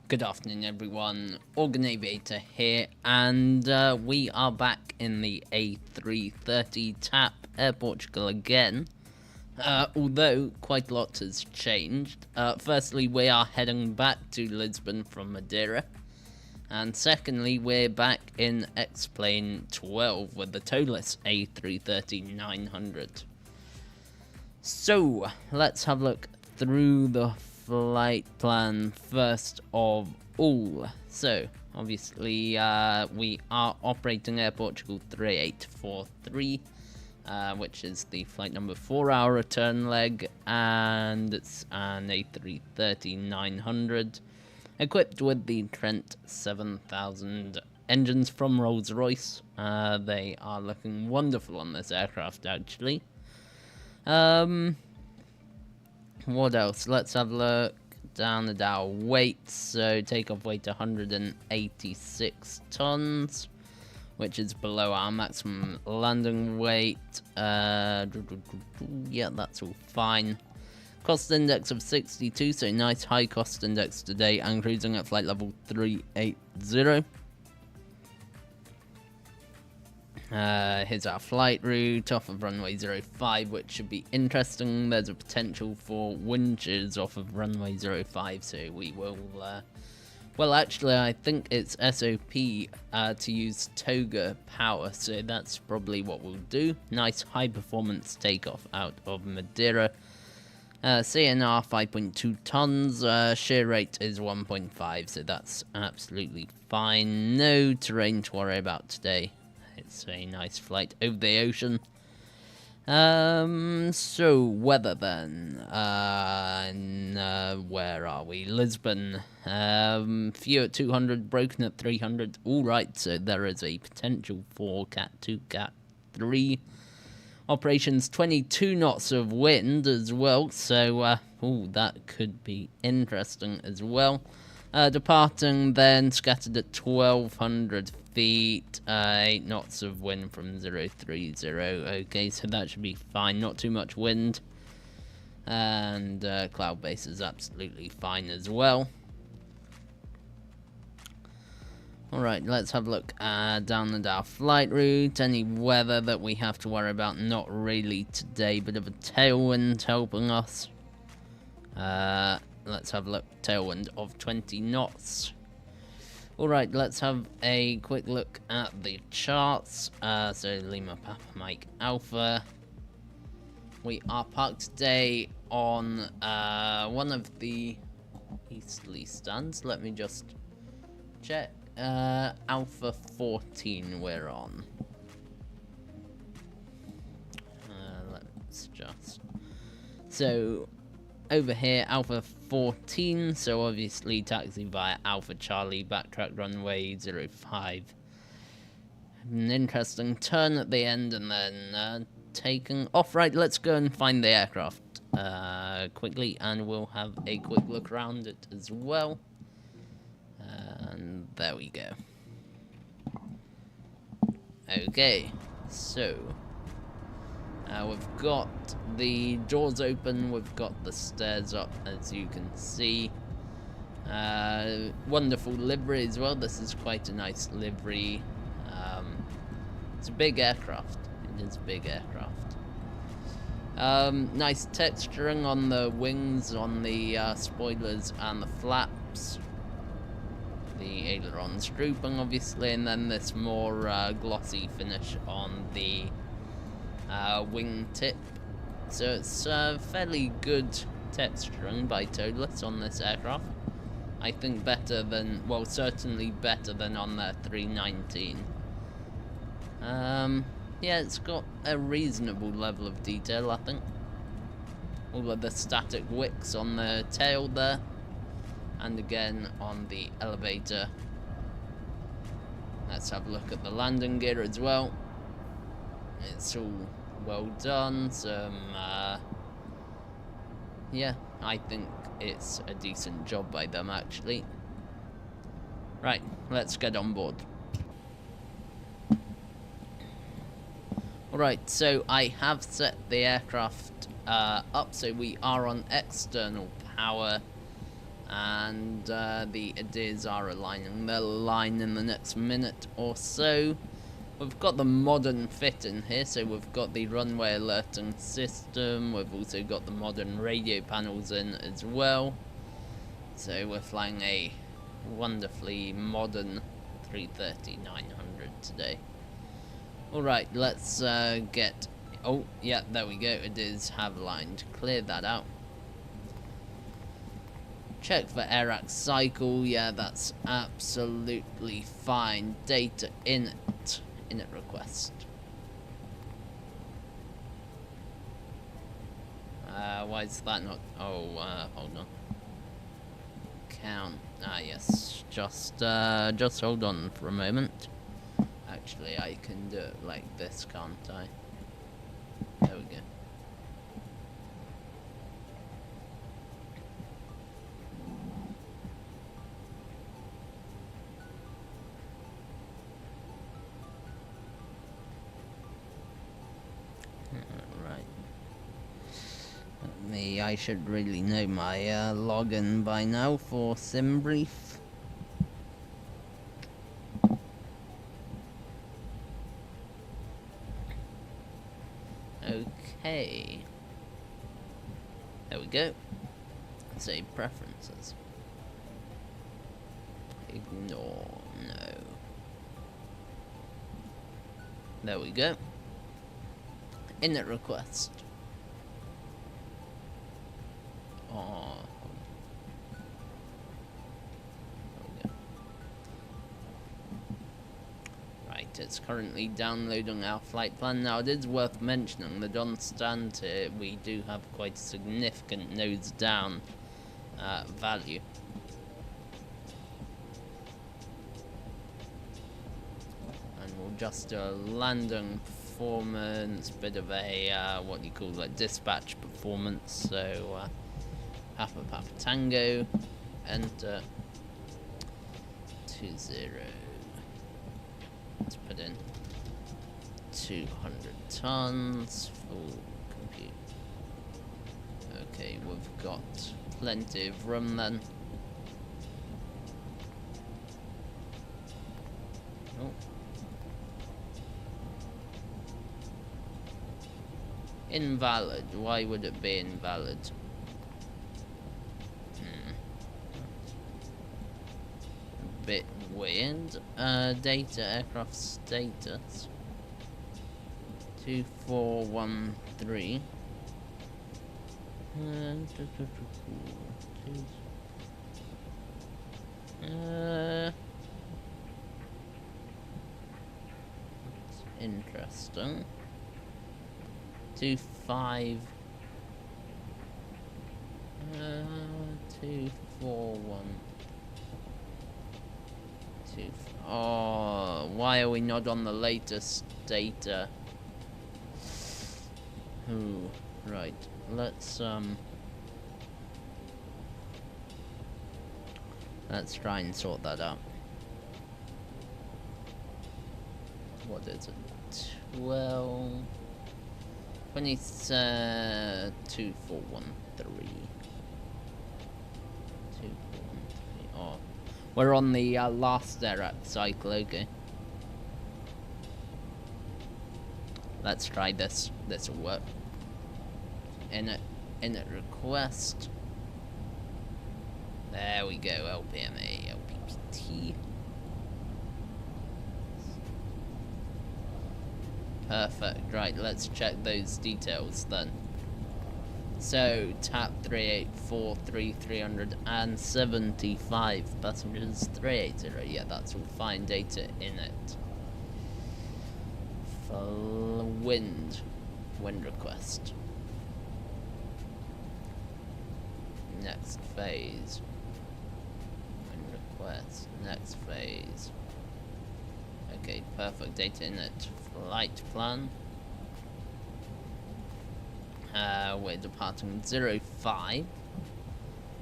Good afternoon, everyone. Organ Aviator here, and we are back in the A330 TAP Air Portugal again. Although quite a lot has changed. Firstly, we are heading back to Lisbon from Madeira. And secondly, we're back in X-Plane 12 with the Toliss A330 900. So, let's have a look through the flight plan first of all. So, obviously, we are operating Air Portugal 3843, which is the flight number 4-hour return leg, and it's an A330 900, equipped with the Trent 7000 engines from Rolls-Royce. They are looking wonderful on this aircraft, actually. What else? Let's have a look down at our weight. So takeoff weight 186 tons, which is below our maximum landing weight. Yeah, that's all fine. Cost index of 62, so nice high cost index today, and cruising at flight level 380. Here's our flight route off of runway 05, which should be interesting. There's a potential for winches off of runway 05, so we will, well, actually, I think it's SOP to use Toga power, so that's probably what we'll do. Nice high performance takeoff out of Madeira. CNR 5.2 tons, shear rate is 1.5, so that's absolutely fine. No terrain to worry about today. It's a nice flight over the ocean. So weather then. Where are we? Lisbon. Few at 200, broken at 300. Alright, so there is a potential for Cat 2, Cat 3. Operations 22 knots of wind as well, so that could be interesting as well. Departing then, scattered at 1200 feet, 8 knots of wind from 030. Okay, so that should be fine, not too much wind. And cloud base is absolutely fine as well. Alright, let's have a look down at our flight route. Any weather that we have to worry about? Not really today. Bit of a tailwind helping us. Let's have a look. Tailwind of 20 knots. Alright, let's have a quick look at the charts. So Lima Papa Mike Alpha. We are parked today on one of the easterly stands. Let me just check. Alpha 14 we're on. Let's just... So, over here, Alpha 14, so obviously taxi via Alpha Charlie, backtrack runway 05. An interesting turn at the end, and then taking off. Right, let's go and find the aircraft quickly, and we'll have a quick look around it as well. And there we go. Okay, so we've got the doors open, we've got the stairs up, as you can see. Wonderful livery as well. This is quite a nice livery. It's a big aircraft. It is a big aircraft. Nice texturing on the wings, on the spoilers and the flaps. The ailerons drooping, obviously, and then this more glossy finish on the wing tip. So it's fairly good texturing by Toliss on this aircraft. I think better than, well, certainly better than on their 319. Yeah, it's got a reasonable level of detail, I think. All of the static wicks on the tail there. And again on the elevator. Let's have a look at the landing gear as well. It's all well done. Yeah, I think it's a decent job by them, actually. Right, let's get on board. Alright, so I have set the aircraft up, so we are on external power. and the Adirs are aligning their line in the next minute or so. We've got the modern fit in here, so we've got the runway alerting system, we've also got the modern radio panels in as well. So we're flying a wonderfully modern 330-900 today. Alright, let's get... Oh, yeah, there we go, it is have lined. Clear that out. Check for AirAx cycle, yeah, that's absolutely fine. Data init request. Why is that not... Oh, hold on. Count. Ah, yes. Just hold on for a moment. Actually, I can do it like this, can't I? There we go. I should really know my login by now for SimBrief. Okay. There we go. Save preferences. Ignore, no. There we go. Init request. Oh. Right, it's currently downloading our flight plan. Now, it is worth mentioning that on stand here, we do have quite a significant nose down value. And we'll just do a landing performance, bit of a, what do you call it, dispatch performance. So, Papa Tango, enter 20. Let's put in 200 tons, full compute. Okay, we've got plenty of room then. Oh. Invalid, why would it be invalid? Bit weird. Data aircraft status 2413. Interesting. 25 241. Oh, why are we not on the latest data? Ooh, right. Let's try and sort that out. What is it? 12 2413. 2413. Oh. We're on the last AirAx cycle, okay. Let's try this. This will work. Init request. There we go. LPMA, LPPT. Perfect. Right, let's check those details then. So, TAP 384, 375 passengers, 380, yeah, that's all fine, data in it. Full wind request. Next phase. Wind request, next phase. Okay, perfect, data in it. Flight plan. We're departing 05,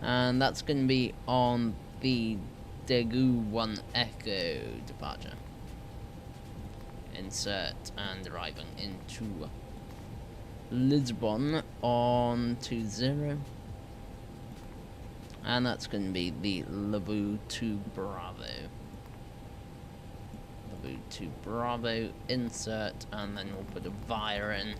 and that's going to be on the Daegu 1 Echo departure. Insert and arriving into Lisbon on 20, And that's going to be the Levu 2 Bravo. Levu 2 Bravo, insert, and then we'll put a via in.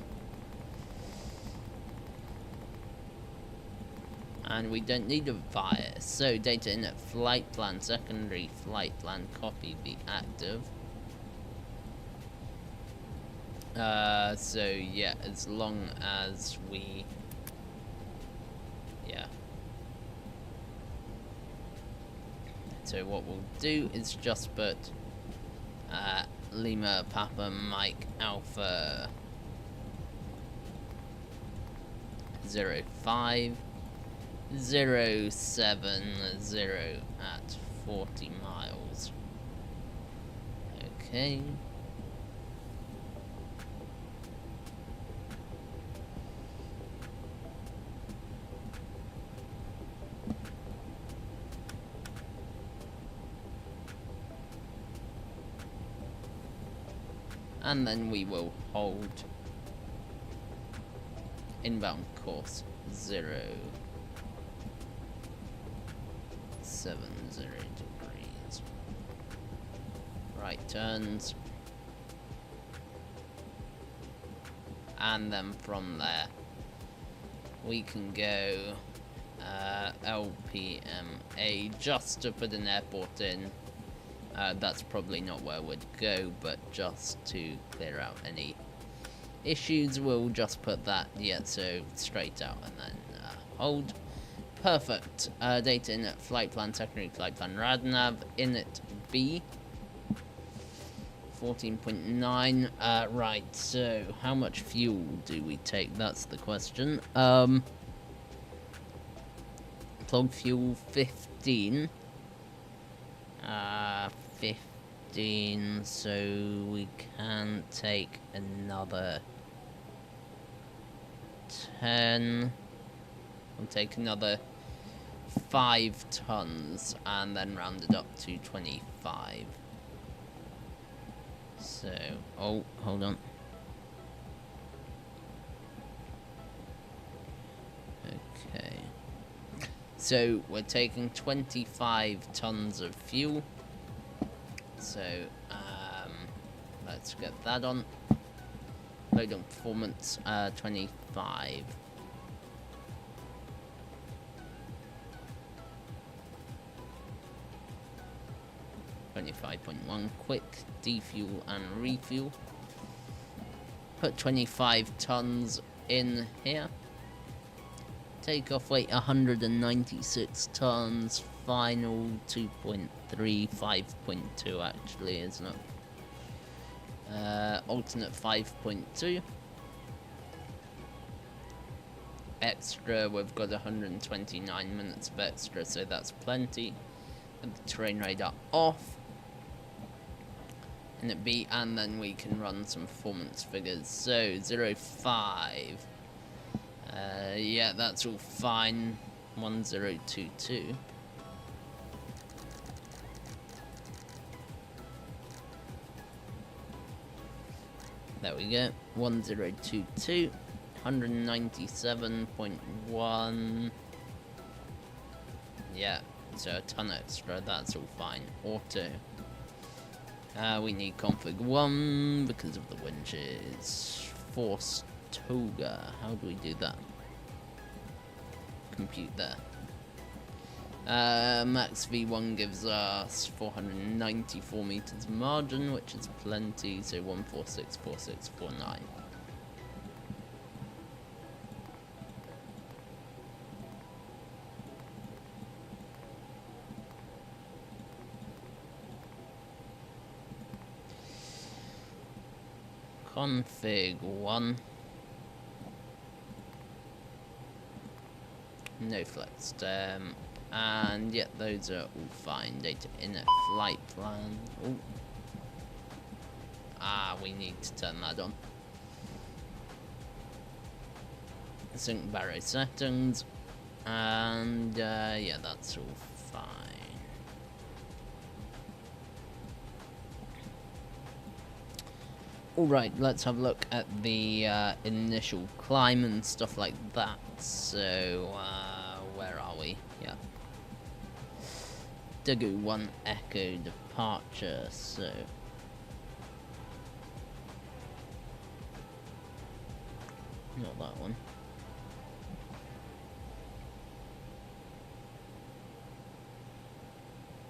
And we don't need a via, so data in at flight plan, secondary flight plan, copy the active. So yeah, as long as we, yeah. So what we'll do is just put Lima Papa Mike Alpha 05070 at 40 miles. Okay. And then we will hold inbound course 070 degrees. Right turns. And then from there we can go LPMA just to put an airport in. That's probably not where we'd go, but just to clear out any issues, we'll just put that, yeah, so straight out and then hold. Perfect. Data in at flight plan, secondary flight plan, radnav, init B. 14.9. Right, so how much fuel do we take? That's the question. Plug fuel 15. 15, so we can take another 10. We'll take another 5 tons and then round it up to 25. So, oh, hold on. Okay. So, we're taking 25 tons of fuel. So, let's get that on. Load on performance, 25. .1 quick defuel and refuel. Put 25 tons in here. Takeoff weight 196 tons. Final 2.3, 5.2 actually, isn't it? Alternate 5.2. Extra, we've got 129 minutes of extra, so that's plenty. Put the terrain radar off. And it be, and then we can run some performance figures. So 05. Yeah, that's all fine. 1022. There we go. 1022. 197.1. Yeah, so a ton extra. That's all fine. Auto. We need config 1 because of the winches. Force Toga. How do we do that? Compute there. Max V1 gives us 494 meters margin, which is plenty, so 1464649. Config 1. No flex stem. And yeah, those are all fine. Data in at flight plan. Ooh. We need to turn that on. Sync barrow settings. And yeah, that's all fine. Alright, let's have a look at the initial climb and stuff like that. So, where are we? Yeah. Dagu 1 Echo departure, so... Not that one.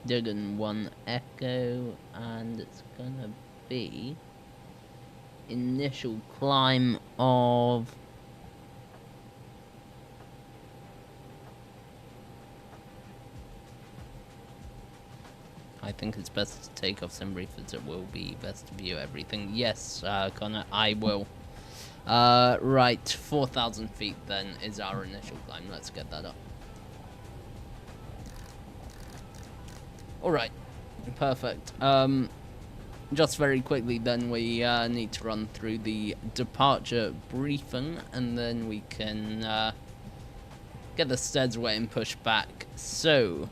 Dagu 1 Echo, and it's gonna be... initial climb of... I think it's best to take off some briefers. It will be best to view everything. Yes, Connor, I will. Right, 4,000 feet then is our initial climb. Let's get that up. Alright, perfect. Just very quickly then, we need to run through the departure briefing, and then we can get the steads away and push back. So...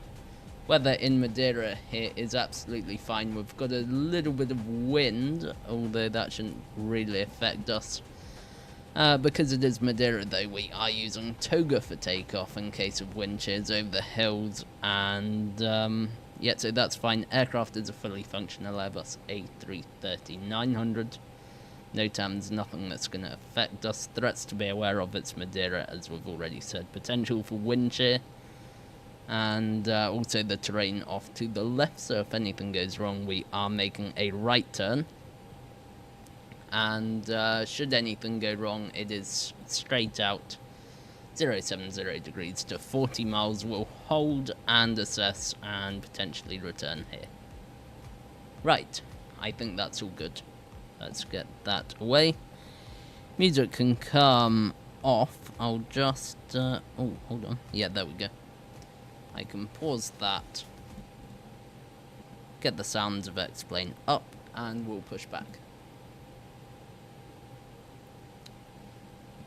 weather in Madeira here is absolutely fine. We've got a little bit of wind, although that shouldn't really affect us. Because it is Madeira though, we are using toga for takeoff in case of wind shears over the hills. And yeah, so that's fine. Aircraft is a fully functional Airbus A330-900. No TAMs, nothing that's going to affect us. Threats to be aware of, it's Madeira, as we've already said. Potential for wind shear. And also the terrain off to the left, so if anything goes wrong we are making a right turn, and should anything go wrong it is straight out 070 degrees to 40 miles. We'll hold and assess and potentially return here. Right, I think that's all good. Let's get that away. Music can come off. I'll just oh, hold on. Yeah, there we go. I can pause that, get the sounds of X-Plane up, and we'll push back.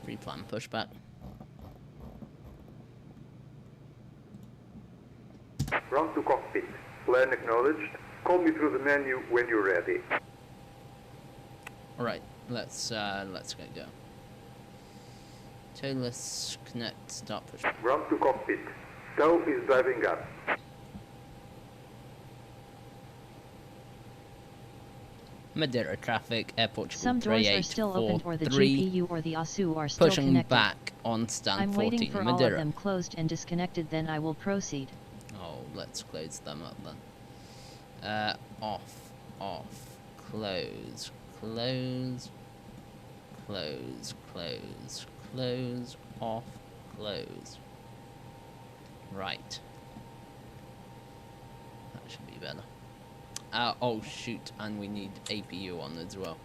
Replan pushback. Ground to cockpit. Plan acknowledged. Call me through the menu when you're ready. Alright, let's get going. Toliss, connect, start pushback. Ground to cockpit. Tow is driving up. Madeira traffic, Air Portugal. Some doors are still open, or the GPU or the ASU are still pushing connected. back on stand I'm 14, waiting for Madeira. all of them closed and disconnected, then I will proceed. Oh, let's close them up then. Off, close, close, close, close, close, off, close. Right. That should be better. Oh shoot, and we need APU on as well.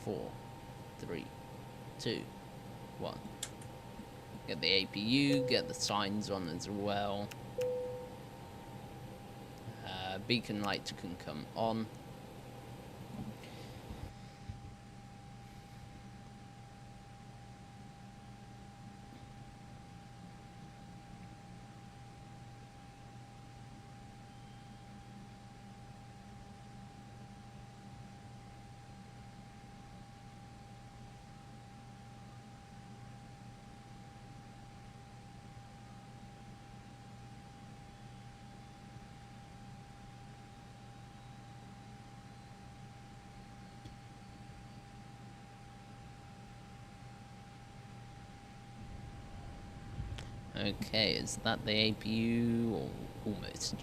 4, 3, 2, 1. Get the APU, get the signs on as well. Beacon light can come on. Okay, is that the APU? Or almost.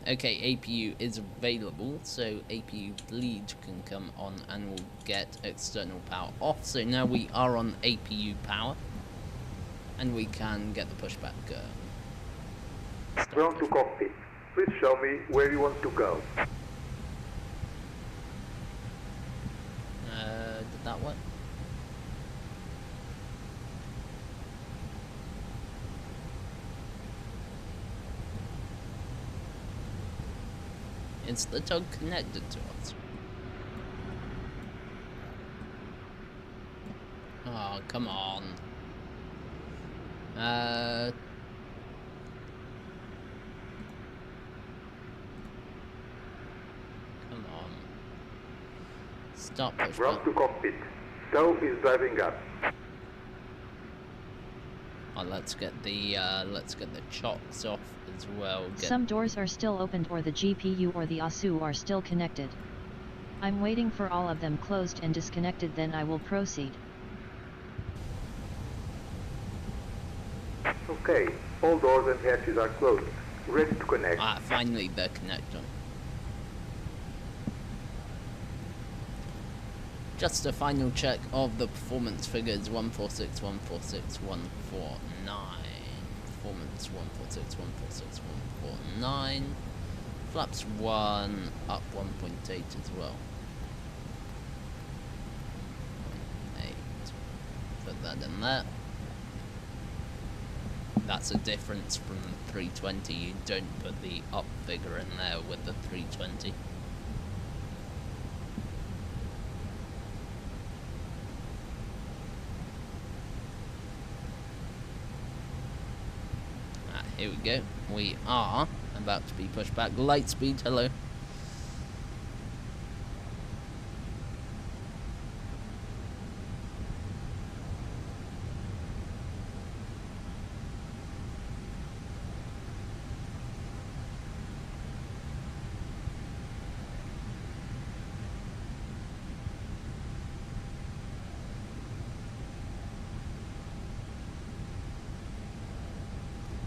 Okay, APU is available, so APU bleed can come on and we'll get external power off. So now we are on APU power and we can get the pushback Ground to cockpit. Please show me where you want to go. Did that work? Is the tug connected to us? Oh, come on. Come on. Stop pushback. Ground to cockpit. Tow is driving up. Oh, let's get the chocks off as well. Some doors are still opened or the GPU or the ASU are still connected. I'm waiting for all of them closed and disconnected, then I will proceed. Okay, all doors and hatches are closed. Ready to connect. Ah, finally they're connected. Just a final check of the performance figures: 146, 146, 149. Performance 146, 146, 149. Flaps 1 up 1.8 as well. 0.8. Put that in there. That's a difference from the 320. You don't put the up figure in there with the 320. Here we go. We are about to be pushed back. Light speed, hello.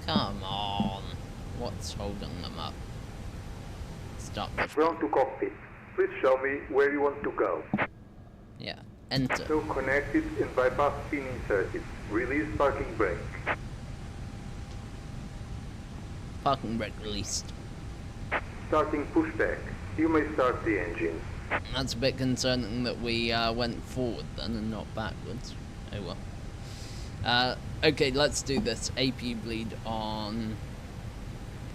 Come on. What's holding them up? Stop. Ground to cockpit. Please show me where you want to go. Yeah. Enter. So connected and bypass pin inserted. Release parking brake. Parking brake released. Starting pushback. You may start the engine. That's a bit concerning that we went forward then and not backwards. Oh well. Okay, let's do this. AP bleed on.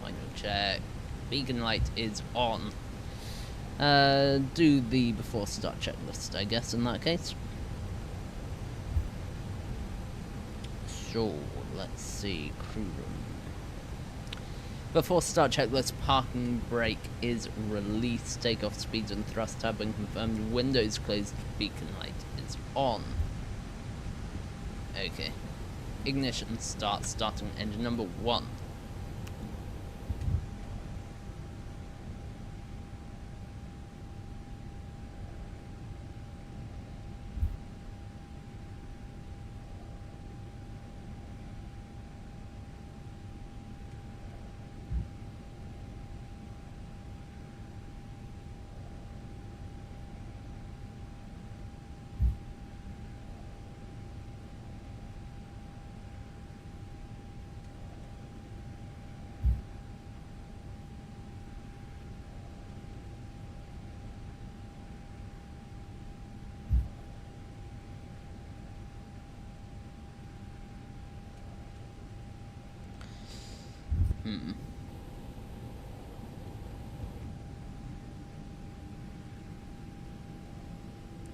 Final check. Beacon light is on. Do the before start checklist, I guess, in that case. So, let's see. Crew room. Before start checklist, parking brake is released. Takeoff speeds and thrust have been confirmed. Windows closed. Beacon light is on. Okay. Ignition start. Starting engine number 1.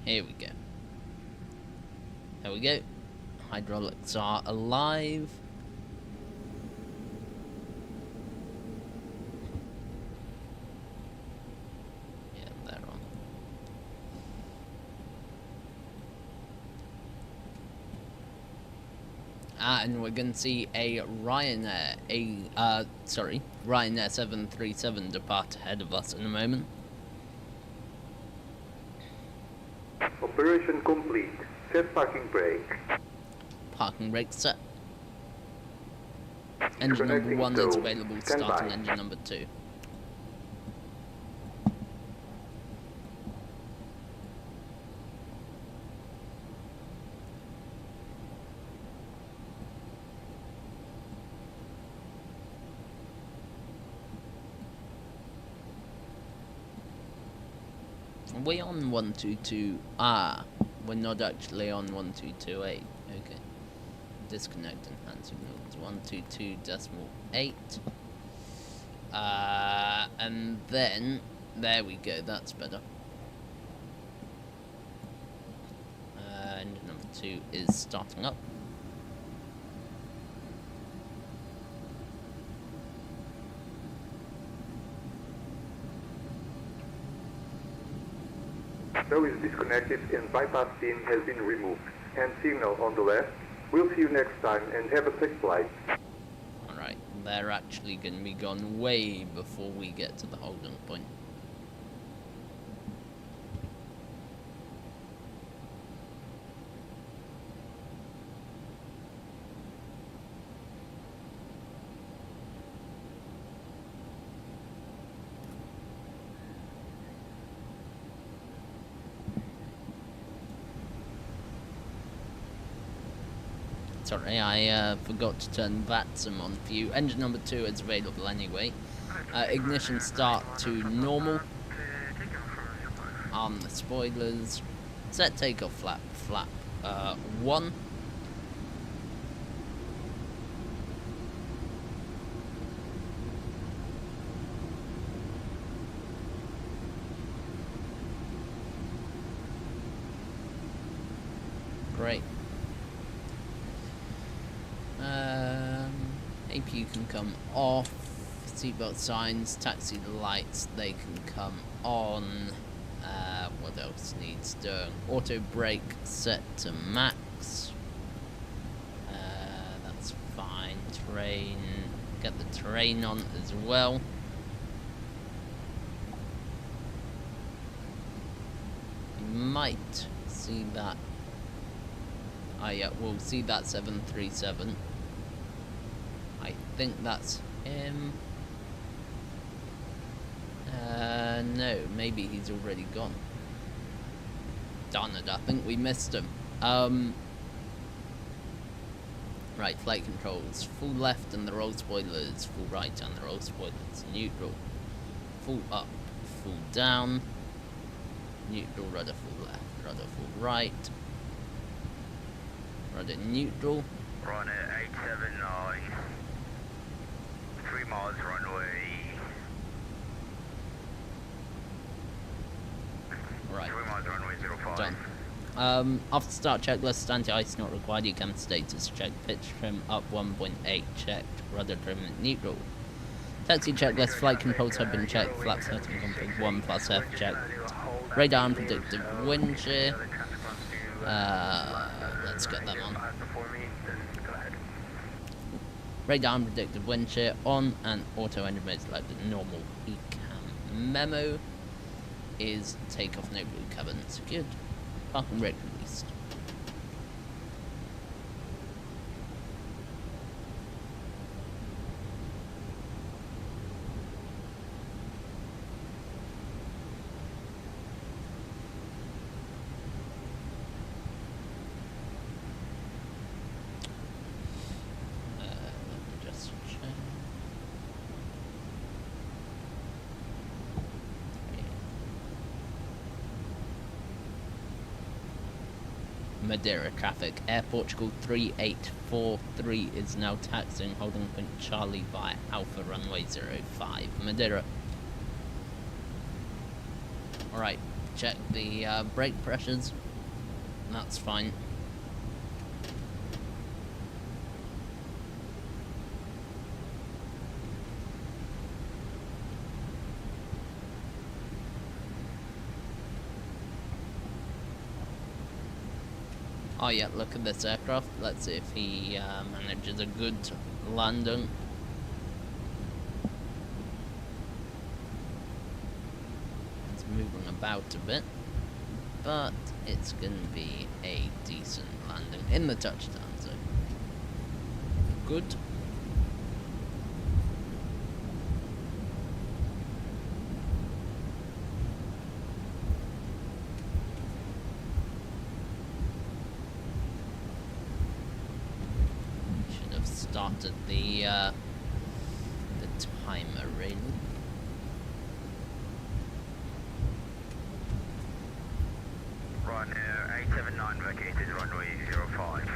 Here we go. There we go. Hydraulics are alive. Yeah, they're on. And we're going to see a Ryanair, Ryanair 737 depart ahead of us in a moment. Operation complete. Set parking brake. Parking brake set. Engine number 1 is available, starting engine number 2. Are we on 122? Ah, we're not actually on 1228. Okay. Disconnect and hand signals 122.8. And then there we go, that's better. Engine number 2 is starting up. Tow is disconnected and bypass pin has been removed. Hand signal on the left. We'll see you next time and have a safe flight. Alright, they're actually going to be gone way before we get to the holding point. Sorry, I forgot to turn VATSIM on for you. Engine number 2 is available anyway. Ignition start to normal. Arm the spoilers. Set takeoff flap 1. Great. APU can come off. Seatbelt signs, taxi lights, they can come on. What else needs doing? Auto brake set to max. That's fine. Terrain, get the terrain on as well. You might see that. Oh yeah, we'll see that 737. I think that's him. No, maybe he's already gone. Darn it, I think we missed him. Right, flight controls. Full left and the roll spoilers. Full right and the roll spoilers. Neutral. Full up. Full down. Neutral, rudder full left. Rudder full right. Rudder neutral. Run at 879. 3 miles runway. Right. 3 miles runway 05. Done. After start checklist, anti-ice not required. You can status check. Pitch trim up 1.8 checked. Rudder trim neutral. Taxi checklist. Flight controls have been checked. Flaps setting config 1 plus F checked. Radar and predictive wind shear. Let's get them on. Radar and predictive wind shear on, and auto engine mode selected normal. ECAM memo is takeoff no blue cabin secured. Parking brake released. Madeira traffic. Air Portugal 3843 is now taxiing holding point Charlie via Alpha runway 05. Madeira. Alright, check the brake pressures. That's fine. Oh yeah, look at this aircraft. Let's see if he manages a good landing. It's moving about a bit, but it's going to be a decent landing in the touchdown zone. Good. Started the timer really. Run 879 vacated runway 05.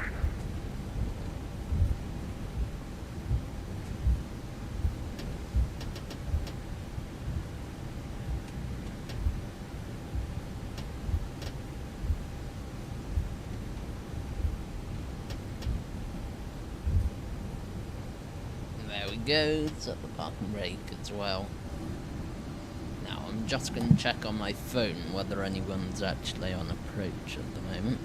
There we go, set the parking brake as well. Now I'm just going to check on my phone whether anyone's actually on approach at the moment.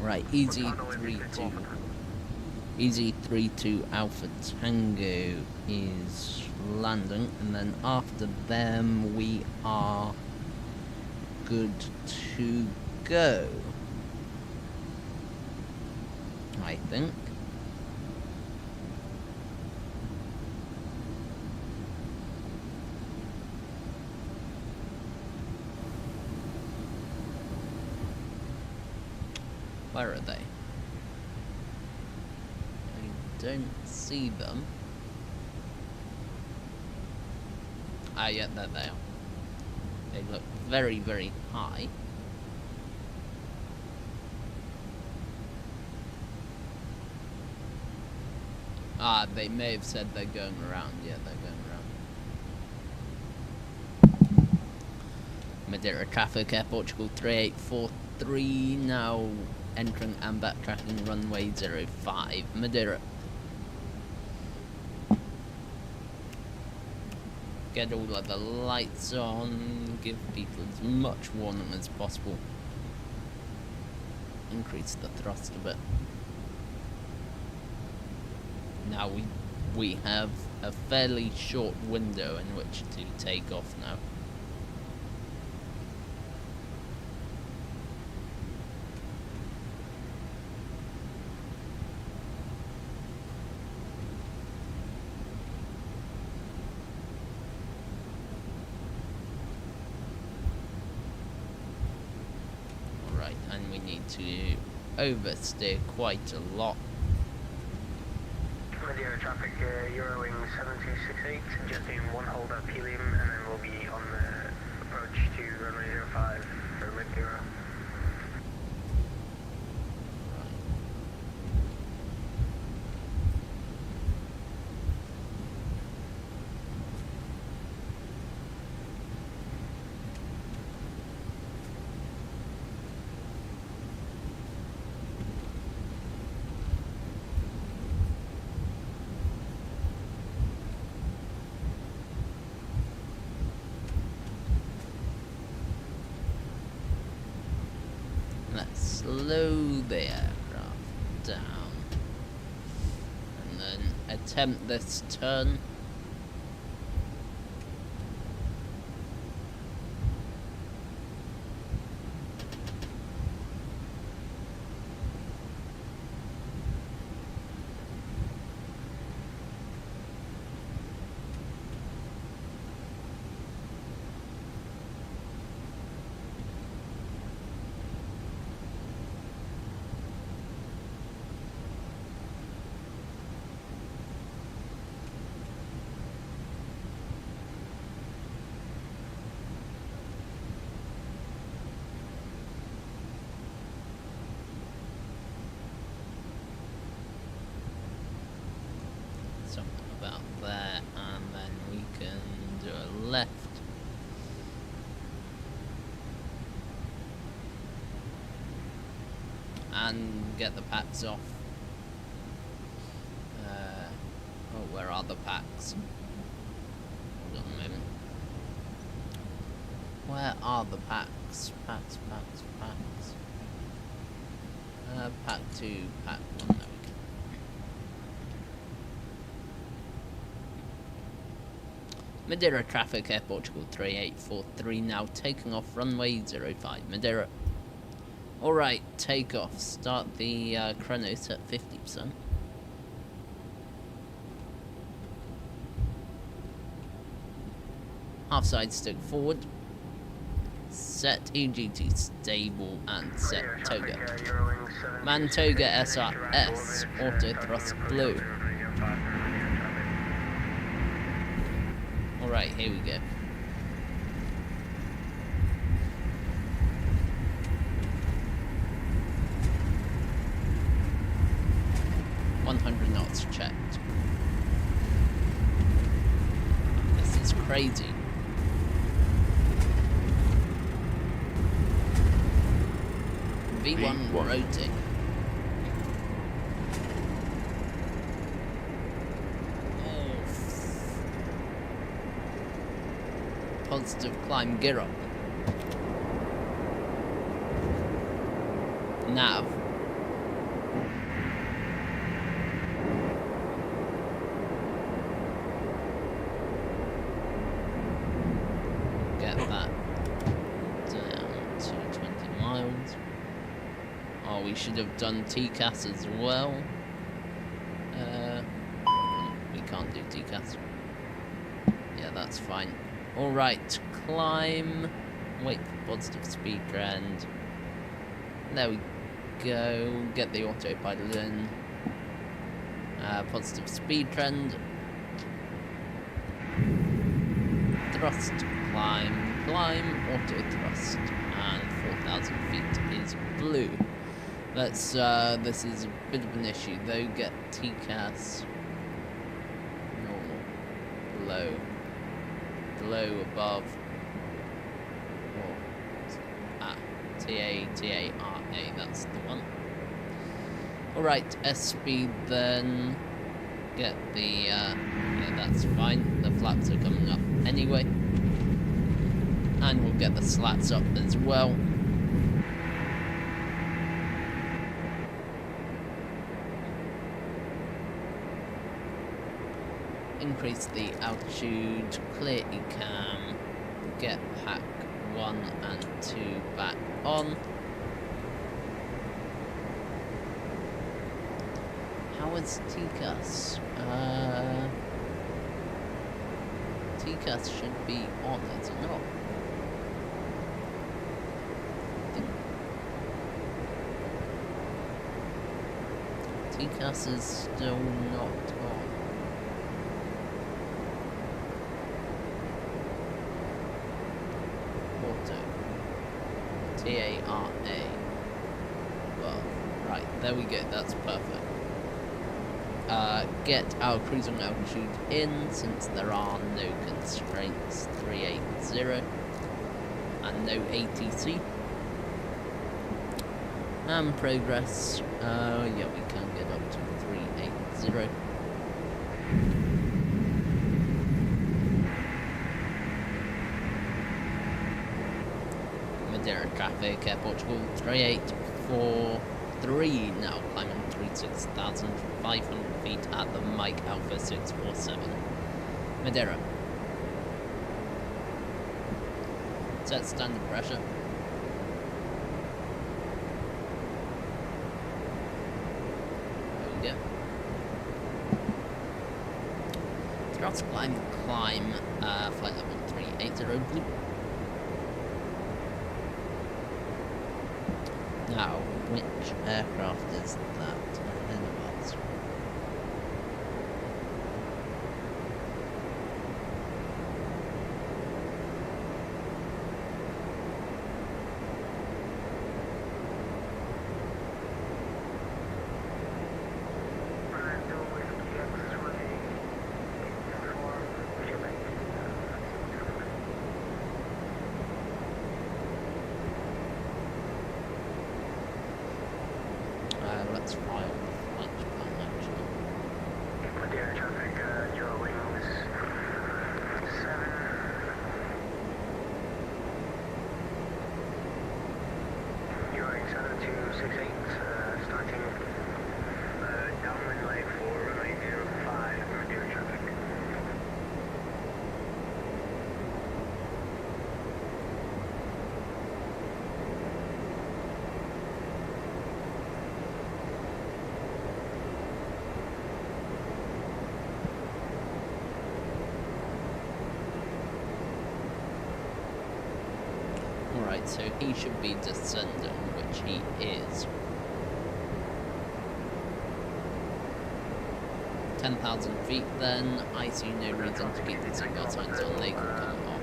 Right, easy 3-2. Easy 3-2 Alpha Tango is landing, and then after them we are good to go, I think. Where are they? I don't see them. Ah, yeah, there they are. They look very, very high. Ah, they may have said they're going around. Yeah, they're going around. Madeira traffic, Air Portugal 3843, now entering and backtracking runway 05, Madeira. Get all of the lights on, give people as much warning as possible. Increase the thrust a bit. Now we have a fairly short window in which to take off now. Right, and we need to oversteer quite a lot. Madeira traffic, Eurowing 7268, just doing one hold up helium, and then we'll be on the approach to runway 05 for Madeira. Let's slow the aircraft down and then attempt this turn. Something about there, and then we can do a left. And get the packs off. Oh, where are the packs? Hold on a moment. Where are the packs? Packs. Pack 2, pack 1, there we go. Madeira traffic, Air Portugal 3843, now taking off runway 05, Madeira. Alright, take off. Start the chronos at 50%. Half side stick forward. Set EGT stable and set toga. Man toga SRS, auto thrust blue. Alright, here we go. Knots checked. This is crazy. V1 rotating. Positive climb gear up. Nav. should have done TCAS as well. We can't do TCAS. Yeah, that's fine. Alright, climb. Wait for positive speed trend. There we go. Get the autopilot in. Positive speed trend. Thrust, climb, auto thrust, and 4,000 feet is blue. Let's, this is a bit of an issue though. Get TCAS, normal, below, above, TARA, that's the one. Alright, S speed then. Get the, yeah, that's fine. The flaps are coming up anyway. And we'll get the slats up as well. Increase the altitude, clear ECAM, get pack 1 and 2 back on. How is TCAS? TCAS should be on, is it not? TCAS is still not on. Auto. TARA. Well, right, there we go, that's perfect. Get our cruising altitude in, since there are no constraints, 380, and no ATC. And progress, yeah, we can get up to 380. Madeira traffic, Air Portugal, 3843, now climbing 36,500 feet at the Mike Alpha 647. Madeira. Set standard pressure. There we go. Thrust climb, flight level 380 blue. Now, which aircraft is that ahead of us? Let's file the flight plan actually. Madeira traffic, your wings 7. Your wings 7268, starting downwind leg for runway 05, Madeira traffic. Alright, so he should be descending, which he is. 10,000 feet then, I see no reason to keep the seatbelt signs on, they can come off.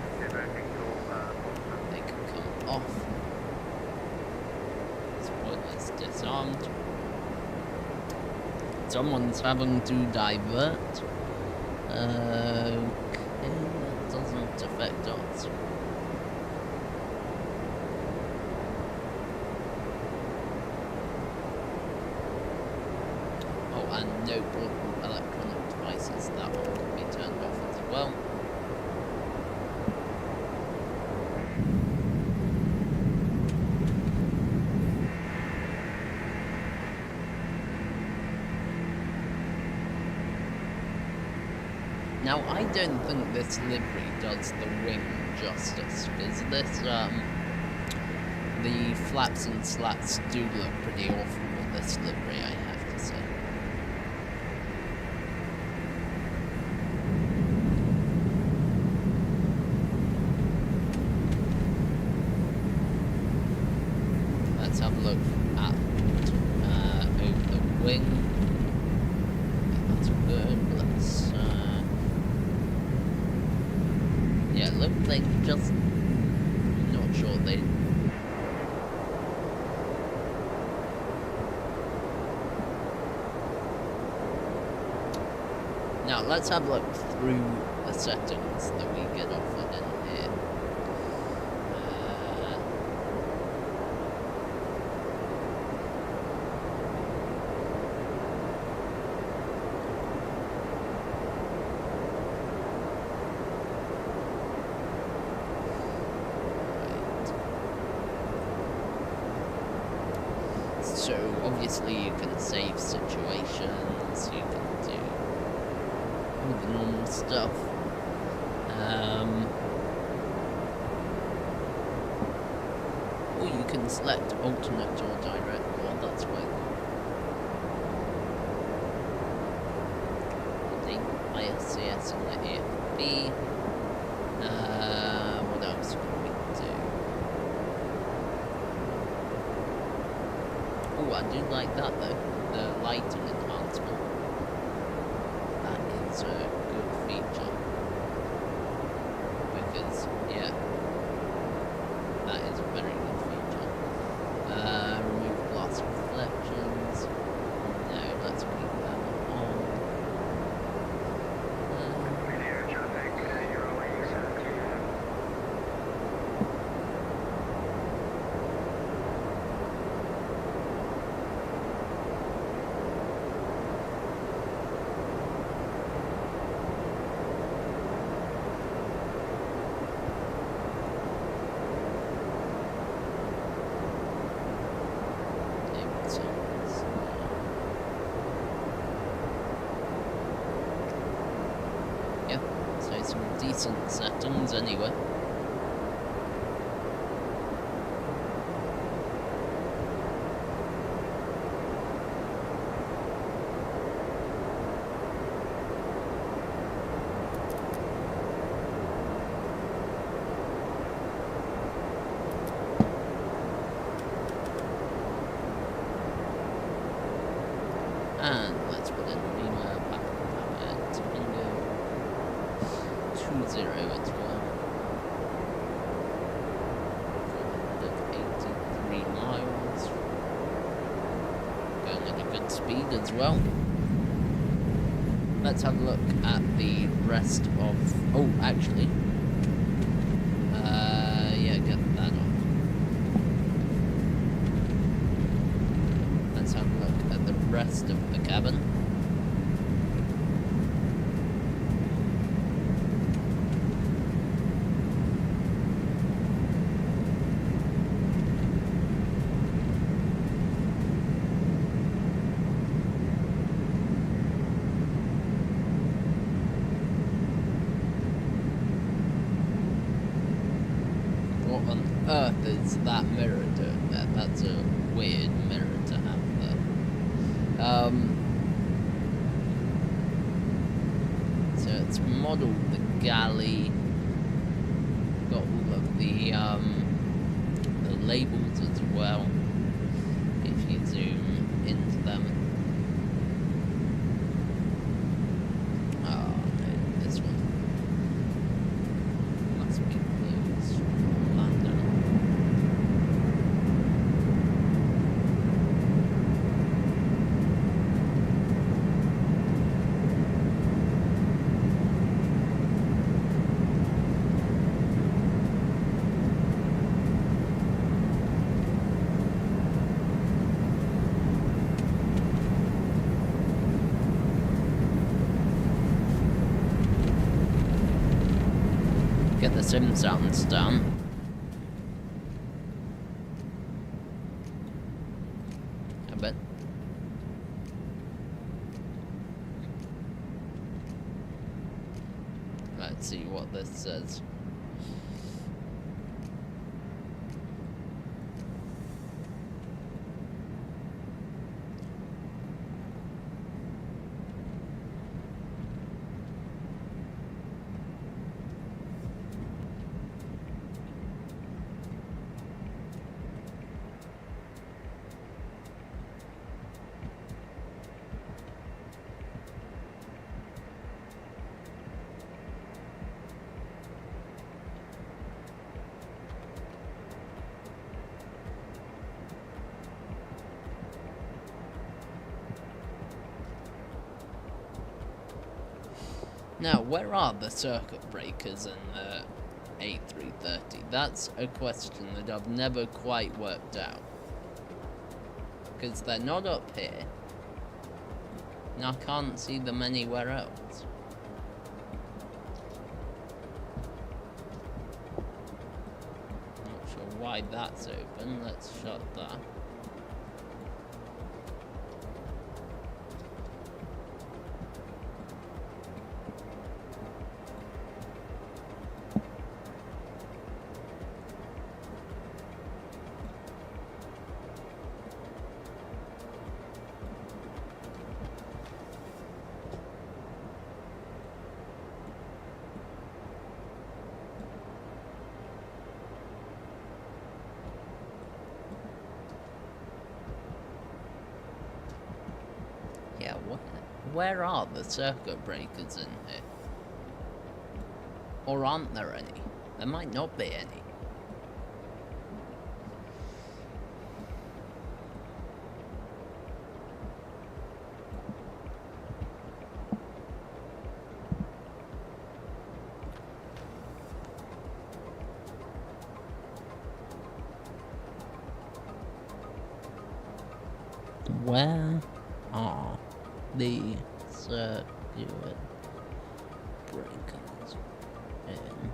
They can come off. Spoilers disarmed. Someone's having to divert. Okay, that doesn't affect us. And no portable electronic devices, that one can be turned off as well. Now I don't think this livery does the wing justice, because the flaps and slats do look pretty awful with this livery, I have to say. Let's have a look at over the wing. That's good. Let's yeah, look, they just not sure they. Now let's have a look through the settings that we get offered in here. So obviously you can save situations, you can do all the normal stuff. Or you can select alternate or direct, well that's quite cool. The ISCS and the AFB. What else can we do? Oh, I do like that though, the lighting enhancement. That is a good feature. Because, yeah, that is a very good feature. Remove glass reflections. No, let's keep that on. Madeira traffic, you're awaiting 17. Yeah, so some decent settings anyway. And let's put in Lima back at Tango 20 as well. 483 miles. Going at a good speed as well. Let's have a look at the rest of. Oh, actually. Yeah, get that off. Let's have a look at the rest of the cabin. What on earth is that mirror doing there? That's a weird mirror to have there. So it's modelled the galley, got all of the labels as well, if you zoom into them. Oh no, this one must be closed from London. Get the sim sounds done. I bet. Let's see what this says. Now, where are the circuit breakers in the A330? That's a question that I've never quite worked out. Because they're not up here. And I can't see them anywhere else. Not sure why that's open. Let's shut that. Yeah, where are the circuit breakers in here? Or aren't there any? There might not be any. Where are the circuit breakers in?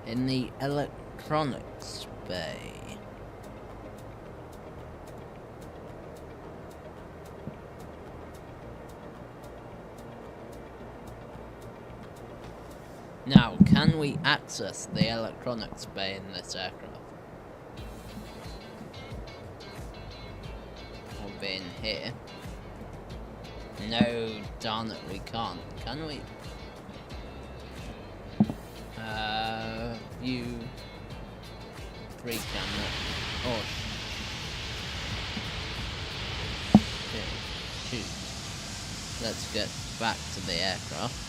In the electronics bay. Now, can we access the electronics bay in this aircraft? Or be in here? No, darn it, we can't. Can we? View 3 camera. Oh, shoot. Let's get back to the aircraft.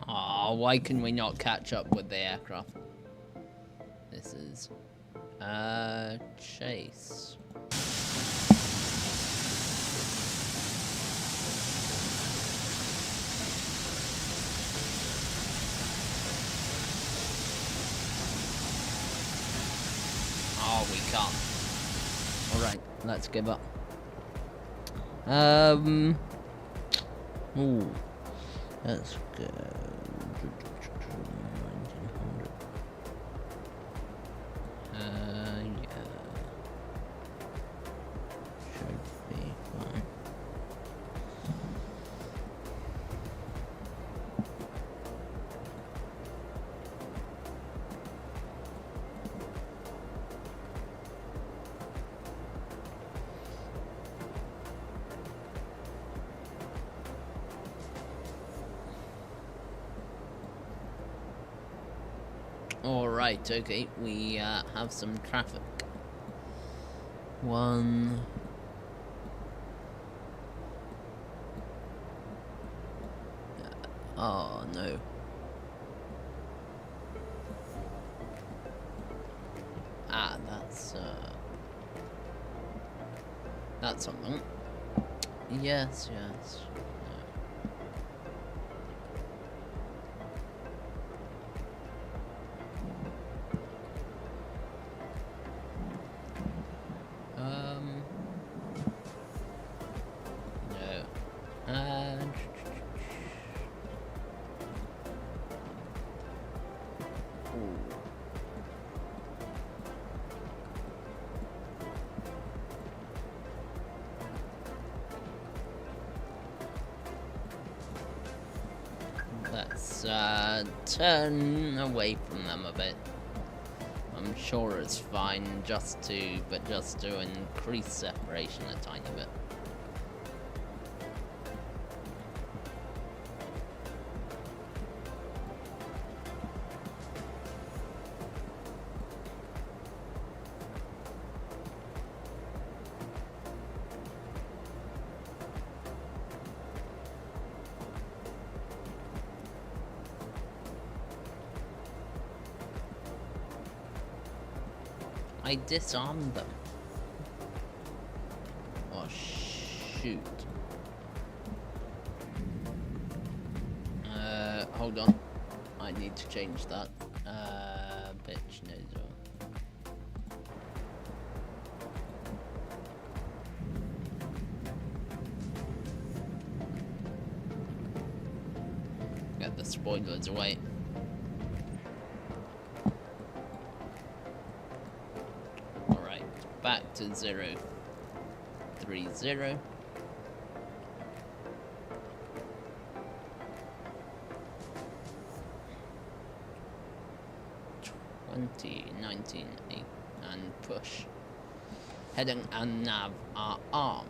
Oh, why can we not catch up with the aircraft? This is chase. Oh, we can't. Alright, let's give up. Ooh. Let's go. 1900. Yeah. Should be fine. Alright, okay, we have some traffic. One. Oh no. Ah, that's something. Yes, yes. let's turn away from them a bit. I'm sure it's fine just to increase separation a tiny bit. I disarmed them. Oh, shoot. Hold on. I need to change that. Pitch nozzle. Get the spoilers away. Back to 030. And push. Heading and nav are armed.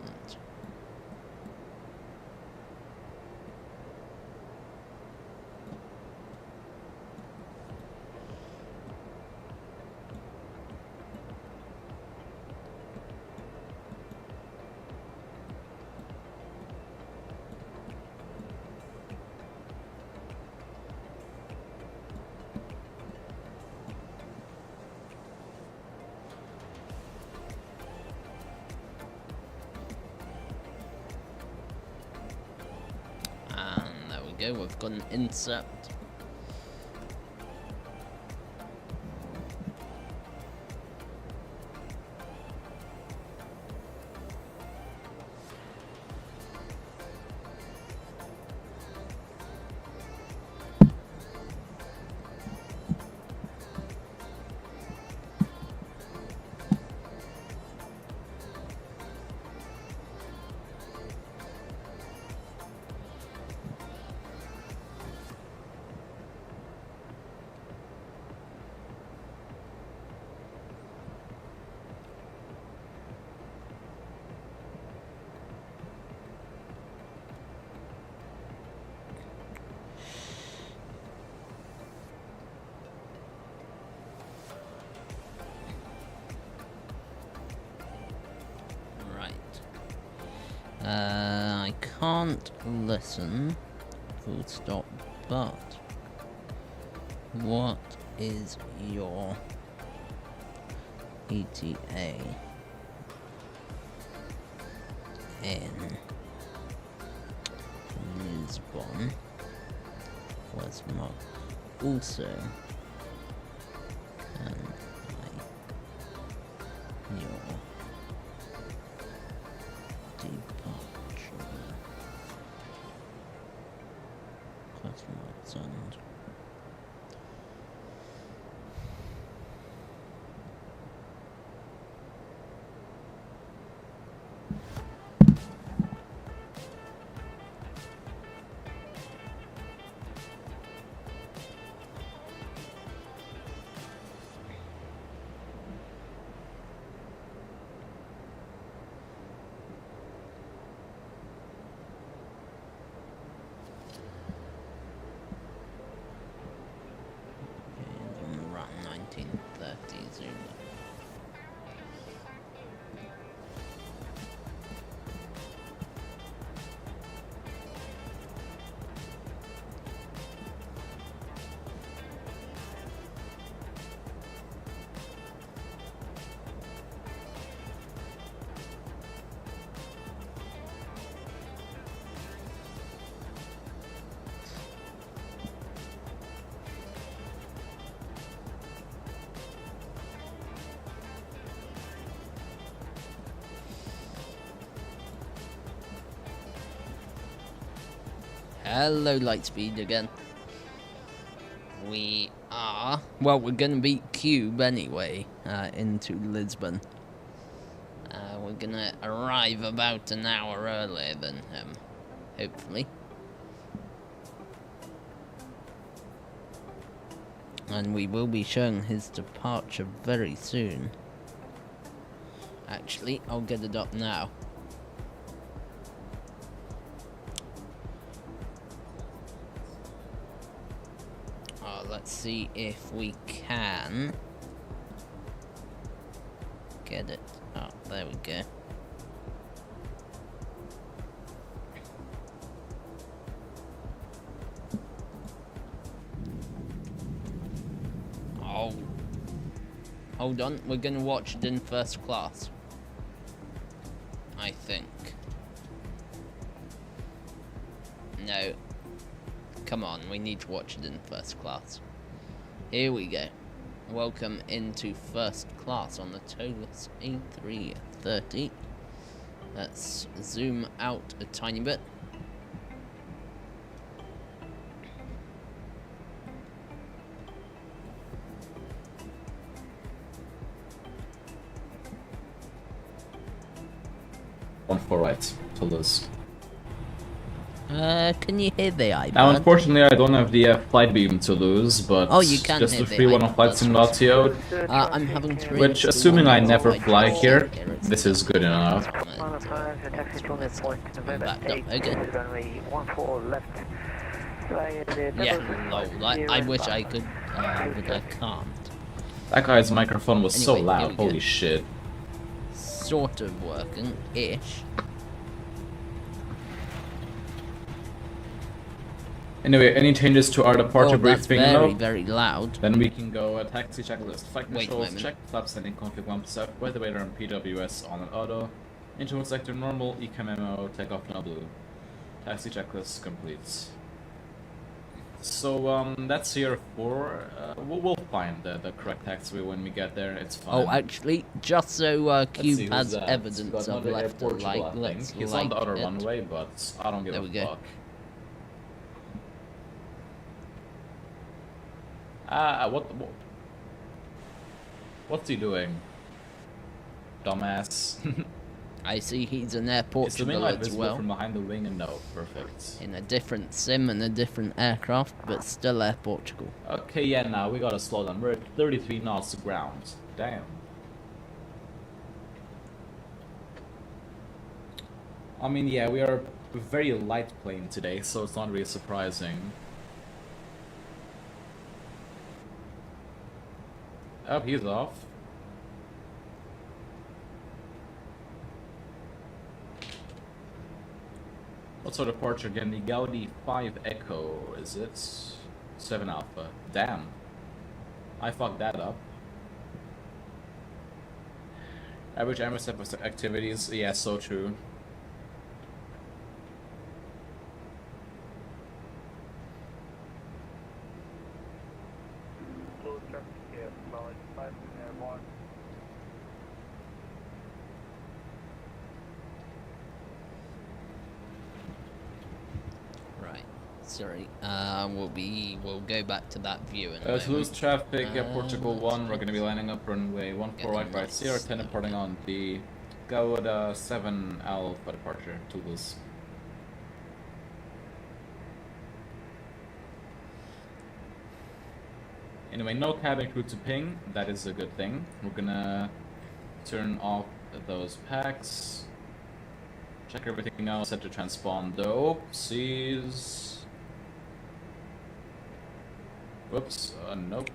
We've got an intercept. I can't listen, full stop, but what is your ETA in Lisbon? Was marked also can I your departure customers and run 1930. Hello, Lightspeed again. We're gonna beat Cube anyway, into Lisbon. We're gonna arrive about an hour earlier than him, hopefully. And we will be showing his departure very soon. Actually, I'll get it up now. Let's see if we can get it. Oh, there we go. Oh, hold on, we're gonna watch it in first class, I think. No, come on, we need to watch it in first class. Here we go. Welcome into first class on the Toliss A330. Let's zoom out a tiny bit. On 4 right, Toulouse. Can you hear the iPad? Now, unfortunately, I don't have the flight beam to lose, but Oh, you can just hear a the free one on iPad, Flight that's Simulator, I'm having to which, reinstall assuming I one never of my fly drives here, it's this is good enough. backed up. Okay. Yeah, lol. I wish I could, but I can't. That guy's microphone was so Anyway, here loud, we go. holy shit. Sort of working-ish. Anyway, any changes to our departure Oh, that's briefing? very, No? very loud. Then we can go taxi checklist. Flight Wait a controls moment. check. Flap setting config 1%. Weather radar and PWS on and auto. Interval sector normal. ECA memo. Takeoff no blue. Taxi checklist complete. So that's here for. We'll find the correct taxiway when we get there. It's fine. Oh, actually, just so Let's see, Cube who's has that? evidence Got of Madeira Air left or Portugal, right, I think. let's He's on the light other it. runway, but I don't give There a we go. fuck. What's he doing? Dumbass. I see he's an Air Is the wing Portugal light as visible well. from behind the wing? And no, perfect. In a different sim and a different aircraft, but still Air Portugal. Okay, yeah, now we gotta slow down. We're at 33 knots to ground. Damn. I mean, yeah, we are a very light plane today, so it's not really surprising. Oh, he's off. What's our departure again? The Gaudi 5 Echo, is it? 7 Alpha. Damn. I fucked that up. Average MSF activities, yeah, so true. Right. Sorry. We'll go back to that view in a To lose moment. traffic at Portugal 1, we're gonna be lining up runway 14 right, right, Sierra 10 departing on the Gauda 7 Alpha departure, Toulouse. Anyway, no cabin crew to ping, that is a good thing. We're gonna turn off those packs. Check everything else, set to transpond though. Oopsies. Whoops, nope.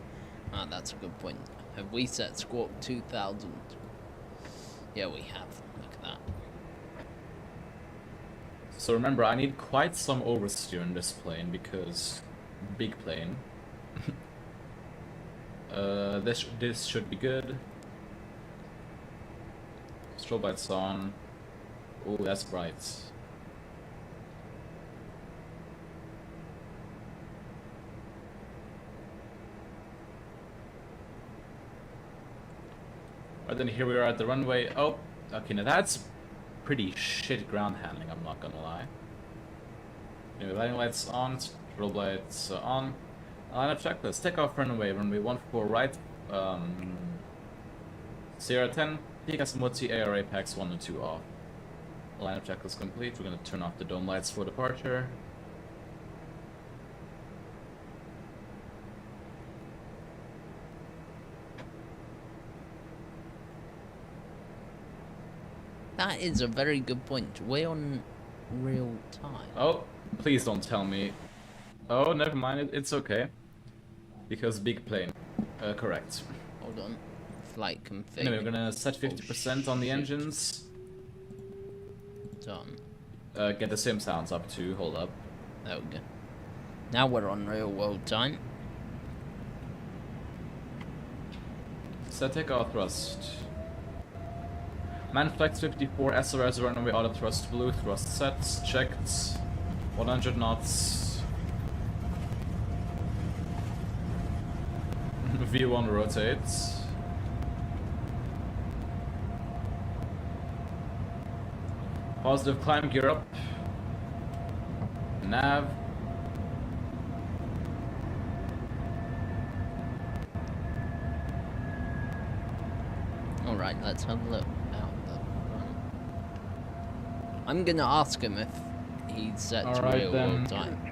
Ah, that's a good point. Have we set Squawk 2000? Yeah, we have. Look at that. So remember, I need quite some oversteer in this plane because big plane. This should be good. Strobe lights on. Oh, that's bright. Right, then here we are at the runway. Oh, okay, now that's pretty shit ground handling, I'm not gonna lie. Anyway, lighting lights on, strobe lights on. Lineup checklist, take off runway 14 right, Sierra 10, Picasamoti ARA packs 1 and 2 off. Lineup checklist complete, we're gonna turn off the dome lights for departure. That is a very good point. We're on real time. Oh, please don't tell me. Oh, never mind. It's okay. Because big plane. Correct. Hold on. Flight config. Anyway, we're gonna set 50% on the shoot. engines. Done. Get the sim sounds up too. Hold up. There we go. Now we're on real world time. Set takeoff thrust. Manflex 54, SRS runway auto thrust blue, thrust sets, checked. 100 knots. V1 rotates. Positive climb gear up. Nav. Alright, let's have a look out the front. I'm gonna ask him if he's set to Alright, real then. world time.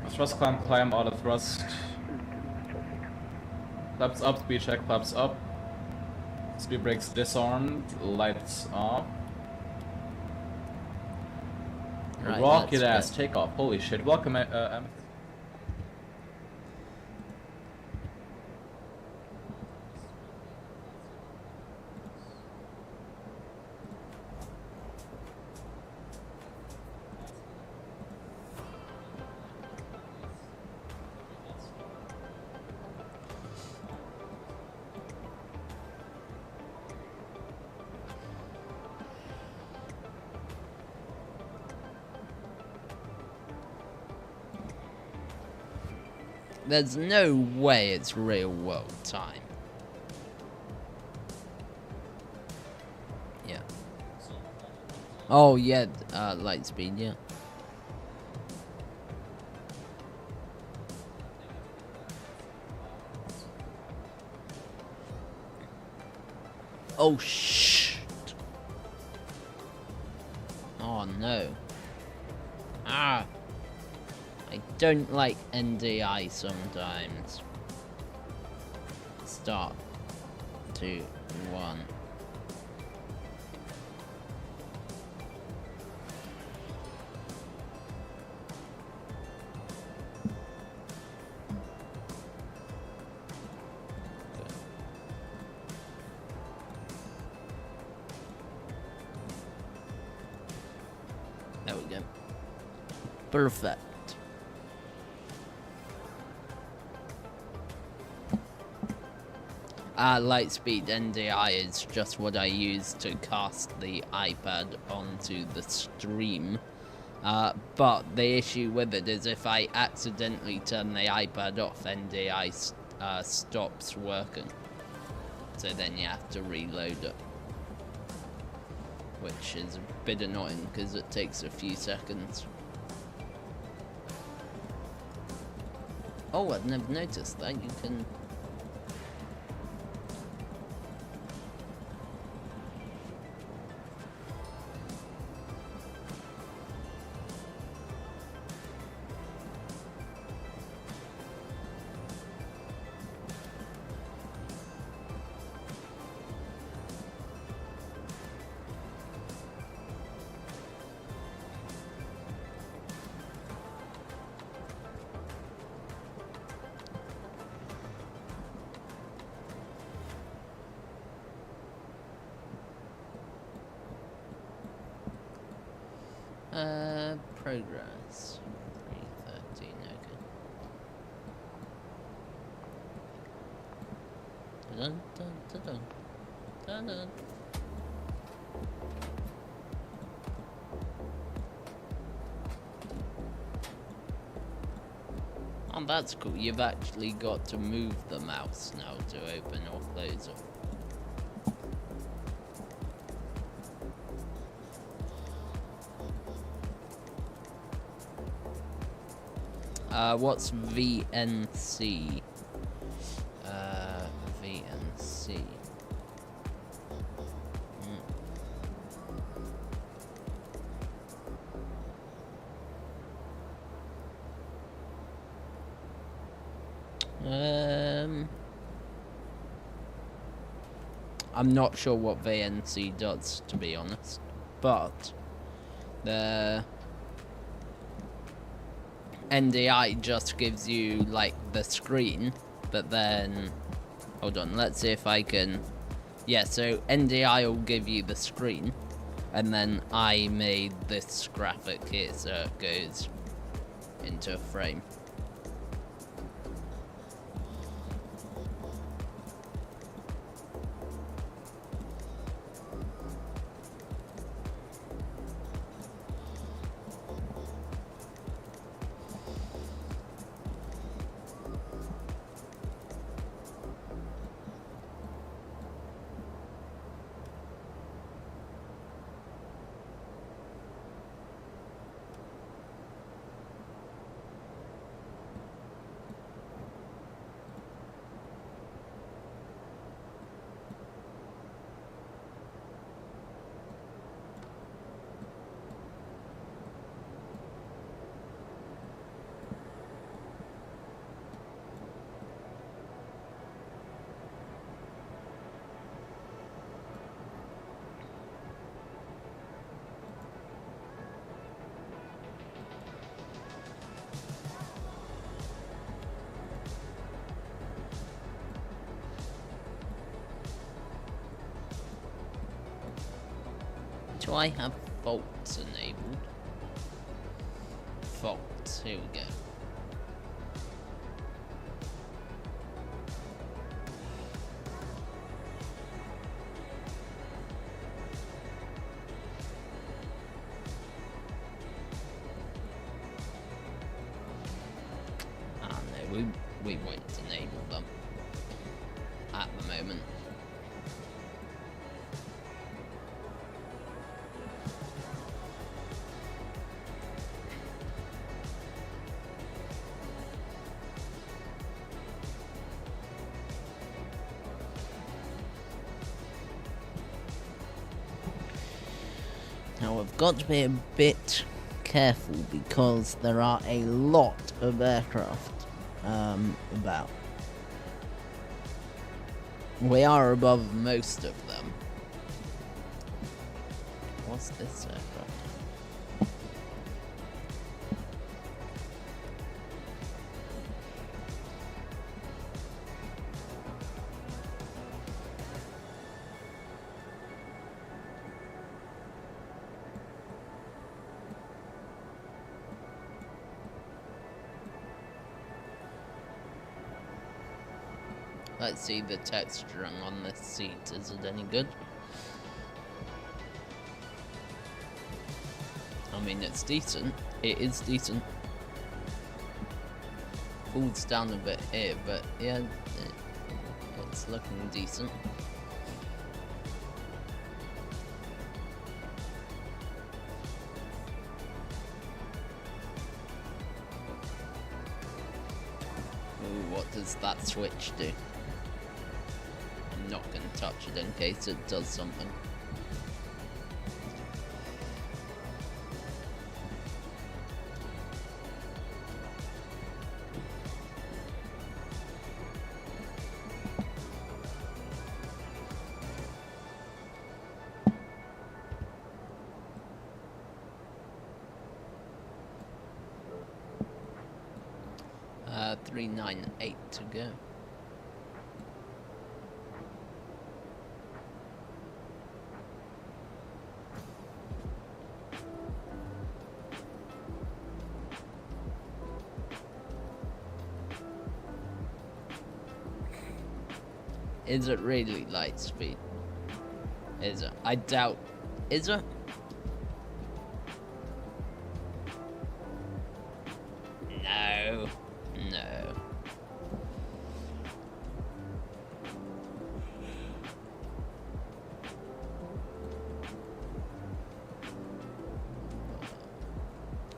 Thrust climb auto thrust. Flaps up, speed check, flaps up. Speed brakes disarmed, lights off. Right, Rocket let's ass takeoff, holy shit. Welcome, There's no way it's real world time. Yeah. Oh yeah, light speed, yeah. Oh shit. Oh no. Ah. I don't like NDI sometimes. Start. 2, 1. There we go. Perfect. Lightspeed NDI is just what I use to cast the iPad onto the stream. But the issue with it is if I accidentally turn the iPad off, NDI stops working. So then you have to reload it. Which is a bit annoying because it takes a few seconds. Oh, I'd never noticed that. You can... progress. 313, okay. Dun dun dun dun dun dun. Oh, that's cool. You've actually got to move the mouse now to open or close it. What's VNC? VNC. I'm not sure what VNC does, to be honest, but the NDI just gives you like the screen, but then hold on, let's see if I can. Yeah, so NDI will give you the screen, and then I made this graphic here so it goes into a frame. Do I have faults enabled? Faults, here we go. Ah no, we won't enable them at the moment. Now I've got to be a bit careful because there are a lot of aircraft about. We are above most of them. What's this aircraft? Let's see the texturing on this seat. Is it any good? I mean, it's decent. It is decent. Falls down a bit here, but yeah, it's looking decent. Ooh, what does that switch do? I'm not going to touch it in case it does something. Uh, 398 to go. Is it really light speed? Is it? I doubt. Is it? No. No.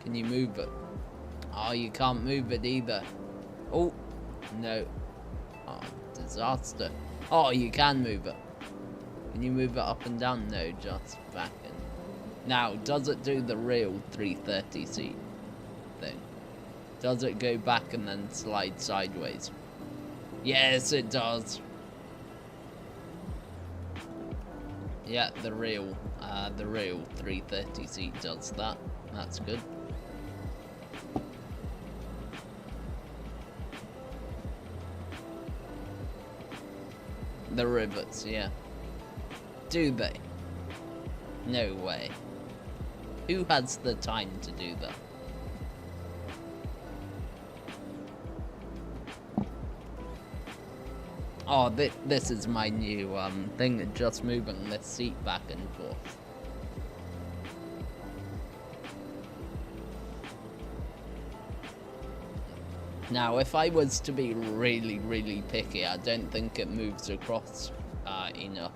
Can you move it? Oh, you can't move it either. Oh, no. Oh, disaster. Oh, you can move it. Can you move it up and down? No, just back in. Now, does it do the real 330 seat thing? Does it go back and then slide sideways? Yes, it does. Yeah, the real 330Z does that. That's good. The rivets, yeah. Do they? No way. Who has the time to do that? Oh, this is my new thing, just moving this seat back and forth. Now, if I was to be really, really picky, I don't think it moves across enough.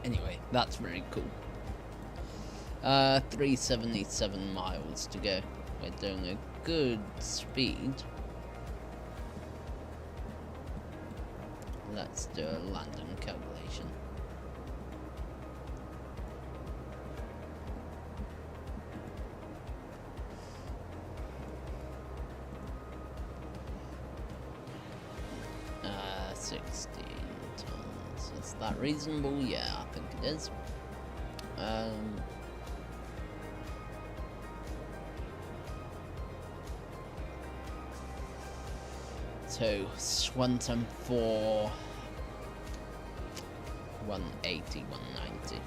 Anyway, that's very cool. 377 miles to go. We're doing a good speed. Let's do a landing calculation. Uh, 16 tons. Is that reasonable? Yeah, I think it is. So Swanton for 180, 190.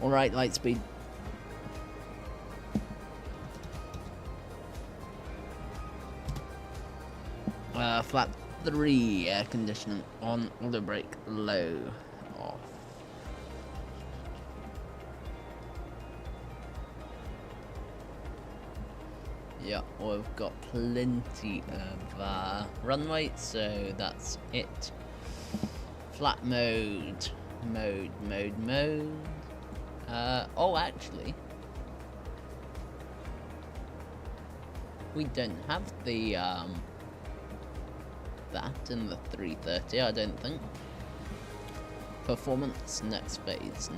Alright, Lightspeed. Flap 3, air conditioning on, auto brake low, off. Yeah, we've got plenty of runway, so that's it. Flat mode. Oh, actually, we don't have the that in the 330, I don't think. Performance, next phase.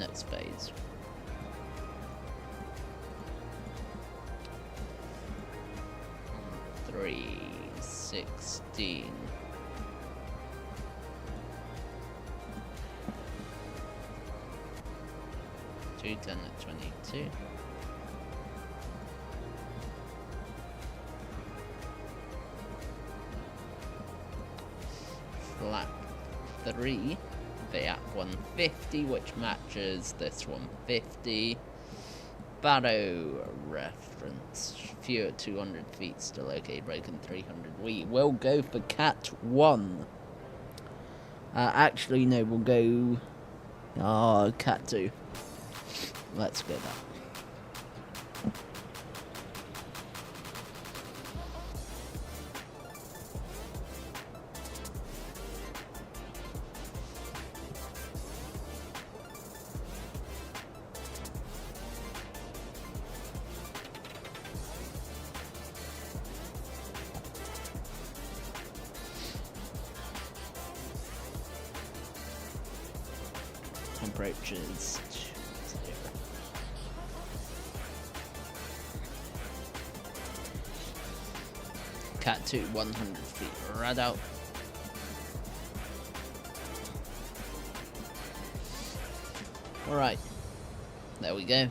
316. $210 at 22. Flap 3, VAP 150, which matches this 150. Barrow reference, few at 200 feet, still okay, breaking 300. We will go for Cat 1. Actually, no, we'll go Cat 2. Let's go that. Temperatures 0. Cat 2, 100 feet, right out. Alright, there we go.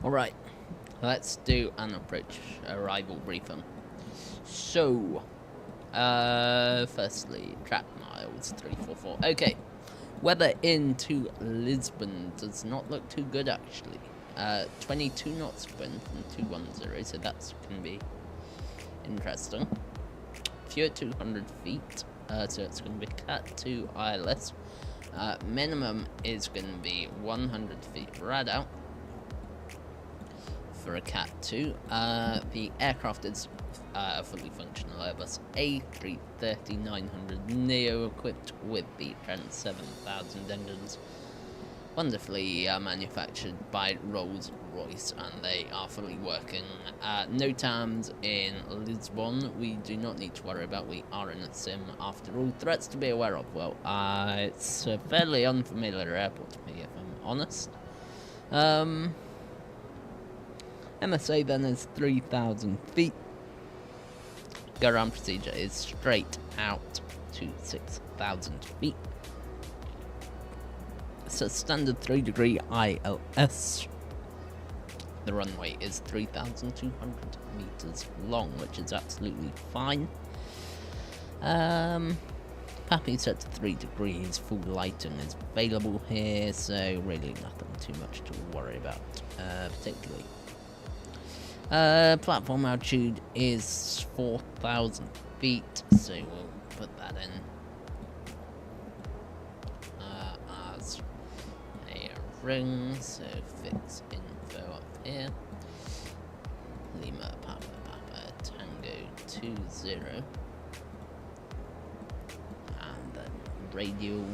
Alright, let's do an approach arrival briefing. So, firstly, track miles 344. Okay, weather into Lisbon does not look too good actually. 22 knots wind from 210, so that's going to be interesting. Few at 200 feet, so it's going to be Cat 2 ILS. Minimum is going to be 100 feet right out for a Cat 2. The aircraft is a fully functional Airbus A330-900 Neo equipped with the Trent 7000 engines. Wonderfully manufactured by Rolls-Royce, and they are fully working. No TAMs in Lisbon, we do not need to worry about. We are in a sim after all. Threats to be aware of, well, it's a fairly unfamiliar airport to me, if I'm honest. MSA then is 3,000 feet. Go around procedure is straight out to 6,000 feet. It's a standard 3-degree ILS. The runway is 3,200 meters long, which is absolutely fine. Happy set to 3 degrees. Full lighting is available here, so really nothing too much to worry about, particularly. Platform altitude is 4,000 feet, so we'll put that in as a ring, so fix info up here. Lima Papa Papa Tango 20, and then radial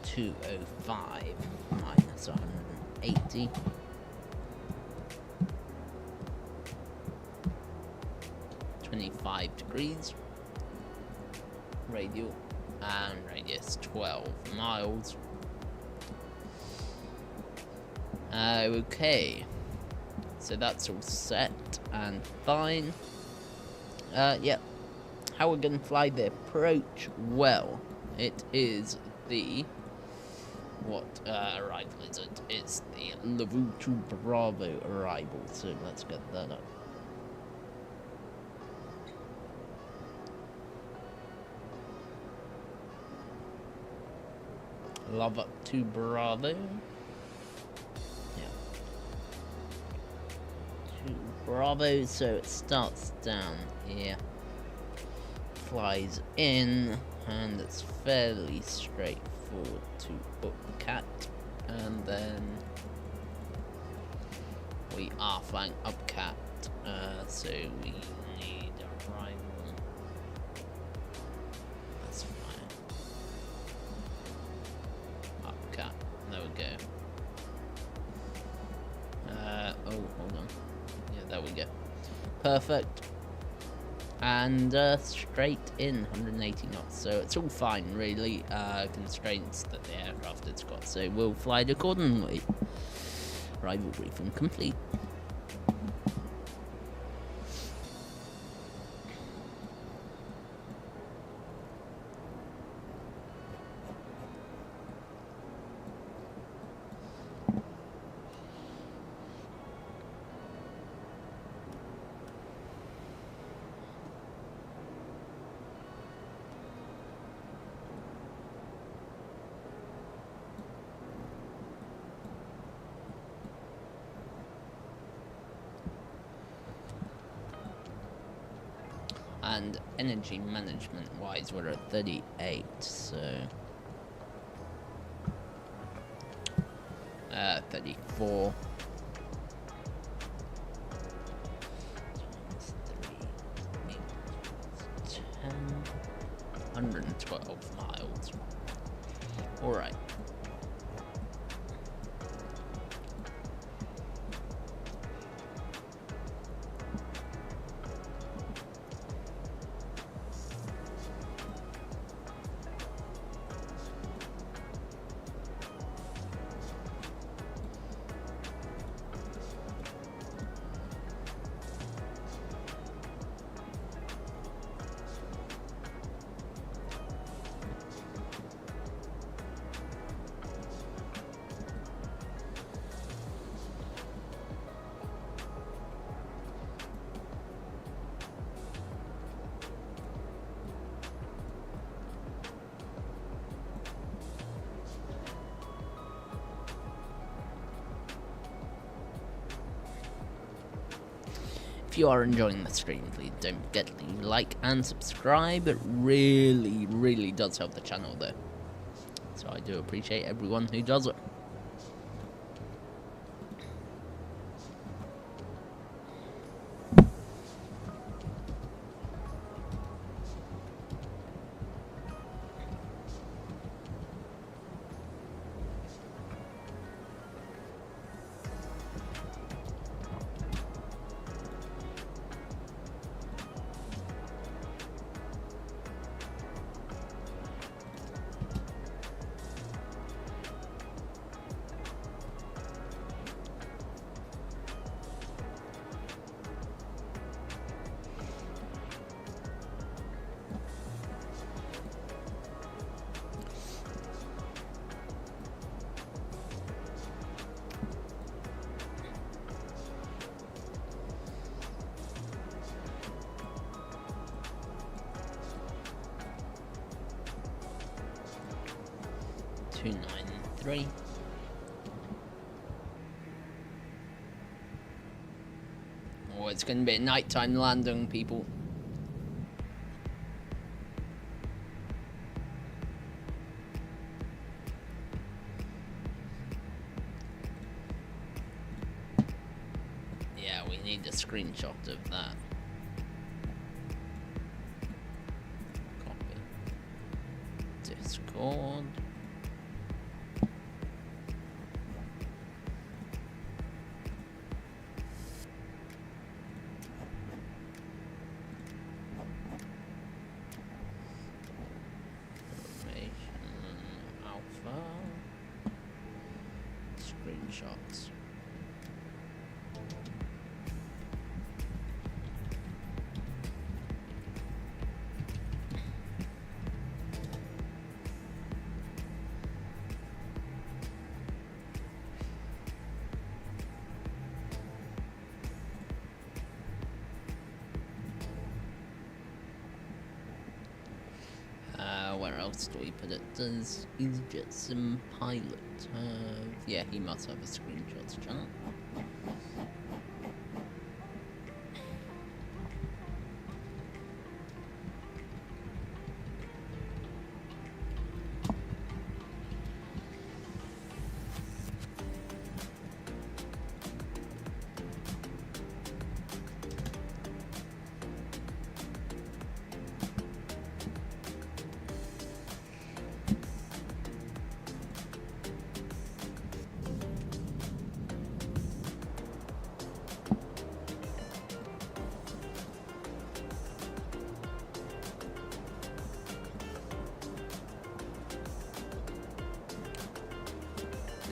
205 minus 180. 25 degrees, radial, and radius 12 miles. Okay, so that's all set and fine. Yeah, how we're gonna fly the approach? Well, it is the what arrival is it? It's the Lavutu Bravo arrival. So let's get that up. Love up to Bravo. Yeah. To Bravo, so it starts down here, flies in, and it's fairly straightforward to book Cat, and then we are flying up Cat, so we need arrival. That's fine. There we go. Oh, hold on. Yeah, there we go. Perfect. And straight in, 180 knots. So it's all fine, really. Constraints that the aircraft has got. So we'll fly it accordingly. Arrival briefing complete. And energy management wise, we're at 38, so 34. 10, 112 miles. Alright. if you are enjoying the stream, please don't forget to leave a like and subscribe. It really, really does help the channel though. So I do appreciate everyone who does it. Three. Oh, it's going to be a nighttime landing, people. Yeah, we need a screenshot of that. Copy. Discord. Screenshots. Where else do we put it? Does EasyJetSim pilot have... Yeah, he must have a screenshots channel.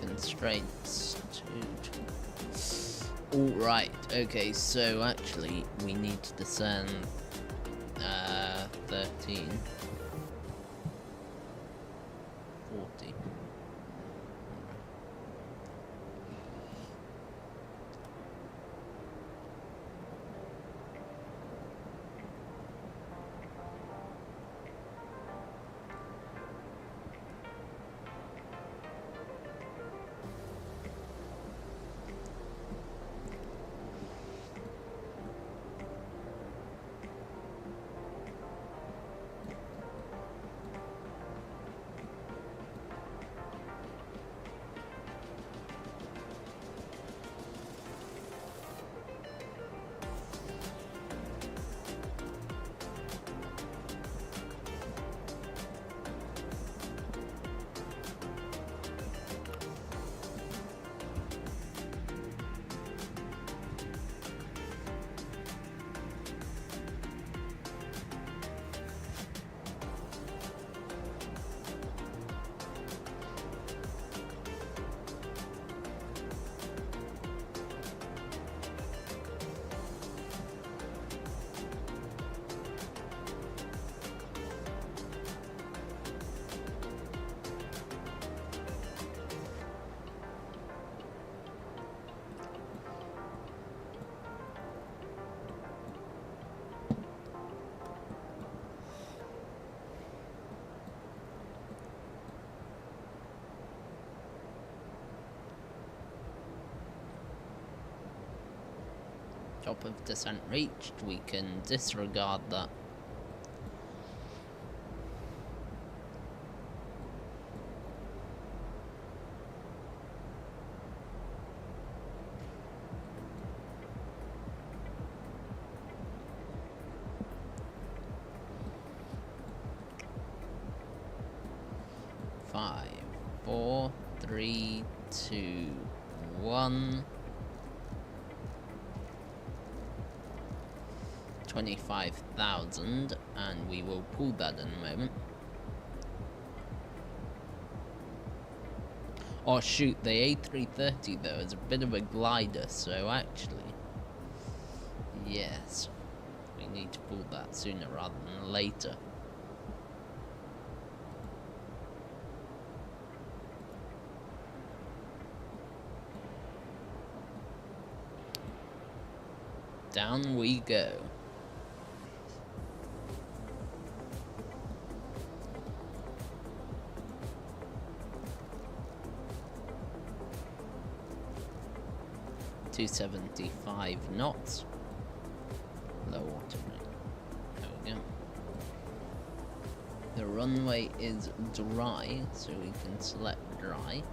Constraints to... Alright, okay, so actually we need to descend 13 40. Top of descent reached, we can disregard that. Five, 4, 3, 2, 1. 25,000, and we will pull that in a moment. Oh shoot, the A330 though is a bit of a glider, so actually, yes, we need to pull that sooner rather than later. Down we go. .275 knots. Low water rate. There we go. The runway is dry, so we can select dry.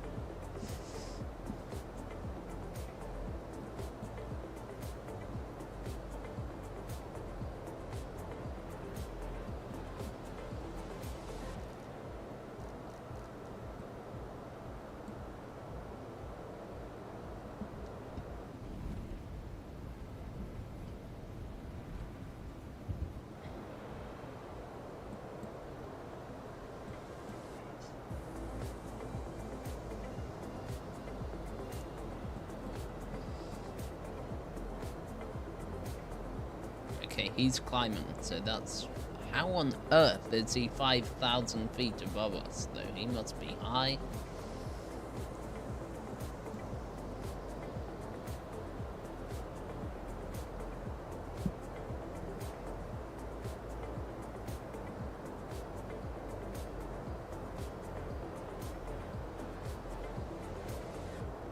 Okay, he's climbing, so that's... How on earth is he 5,000 feet above us, though? He must be high.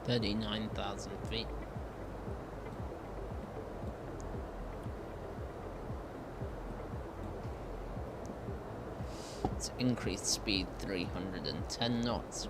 $39,000 feet. It's increased speed 310 knots.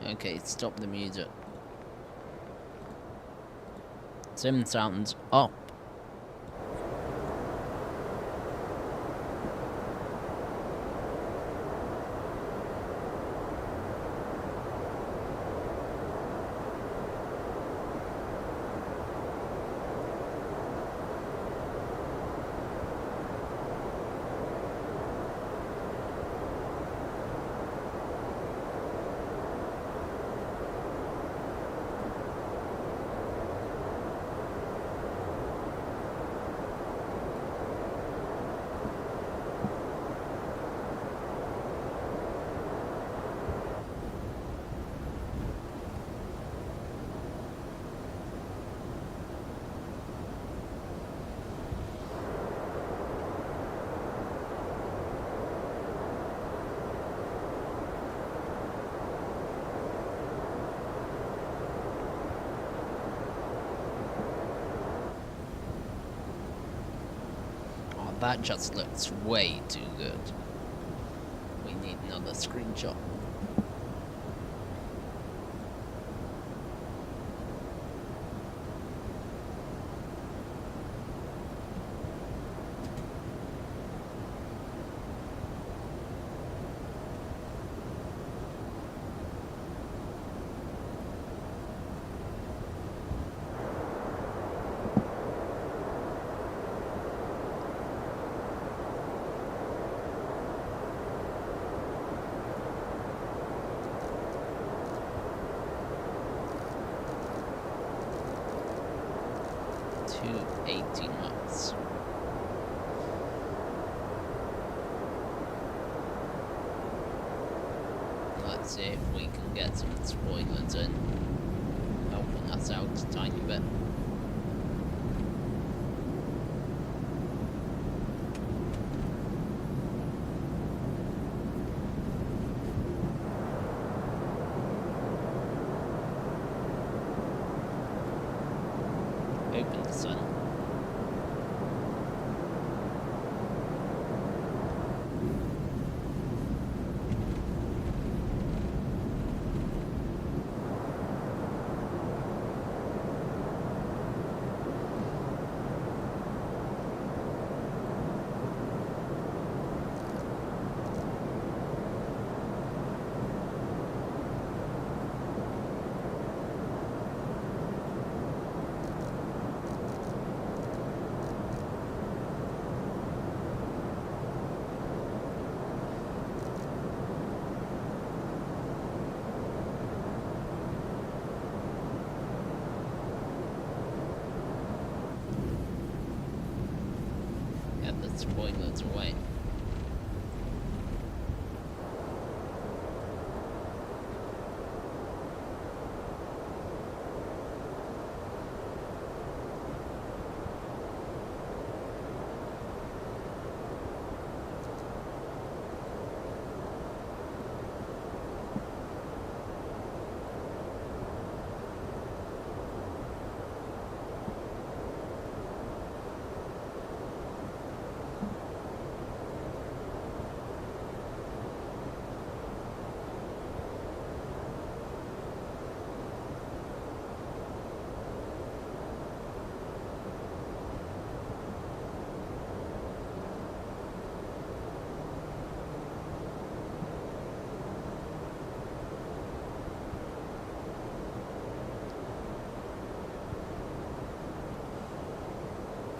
Okay, stop the music. Sim sounds up. That just looks way too good. We need another screenshot. To 18 months. Let's see if we can get some spoilers in, helping us out a tiny bit. Open the sun. Get the spoilers away.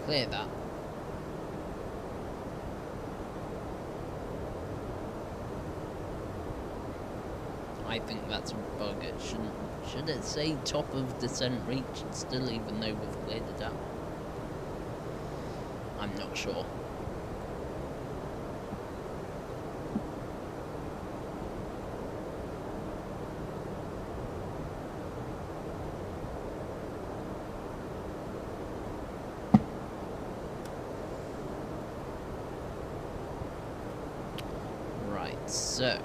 Clear that. I think that's a bug. It shouldn't. Should it say top of descent reached still, even though we've cleared it out? I'm not sure. So,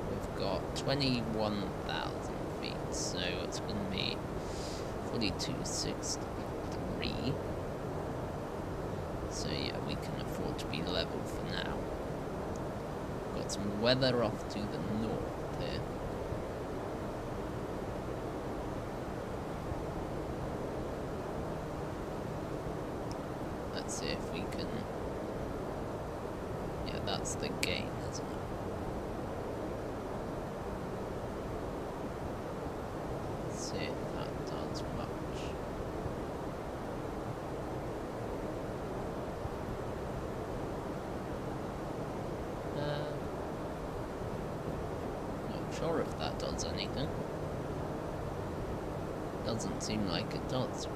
we've got 21,000 feet, so it's going to be 4263. So yeah, we can afford to be level for now. Got some weather off to the north here. Let's see if we can... Yeah, that's the gain, isn't it? See if that does much. Not sure if that does anything. Doesn't seem like it does.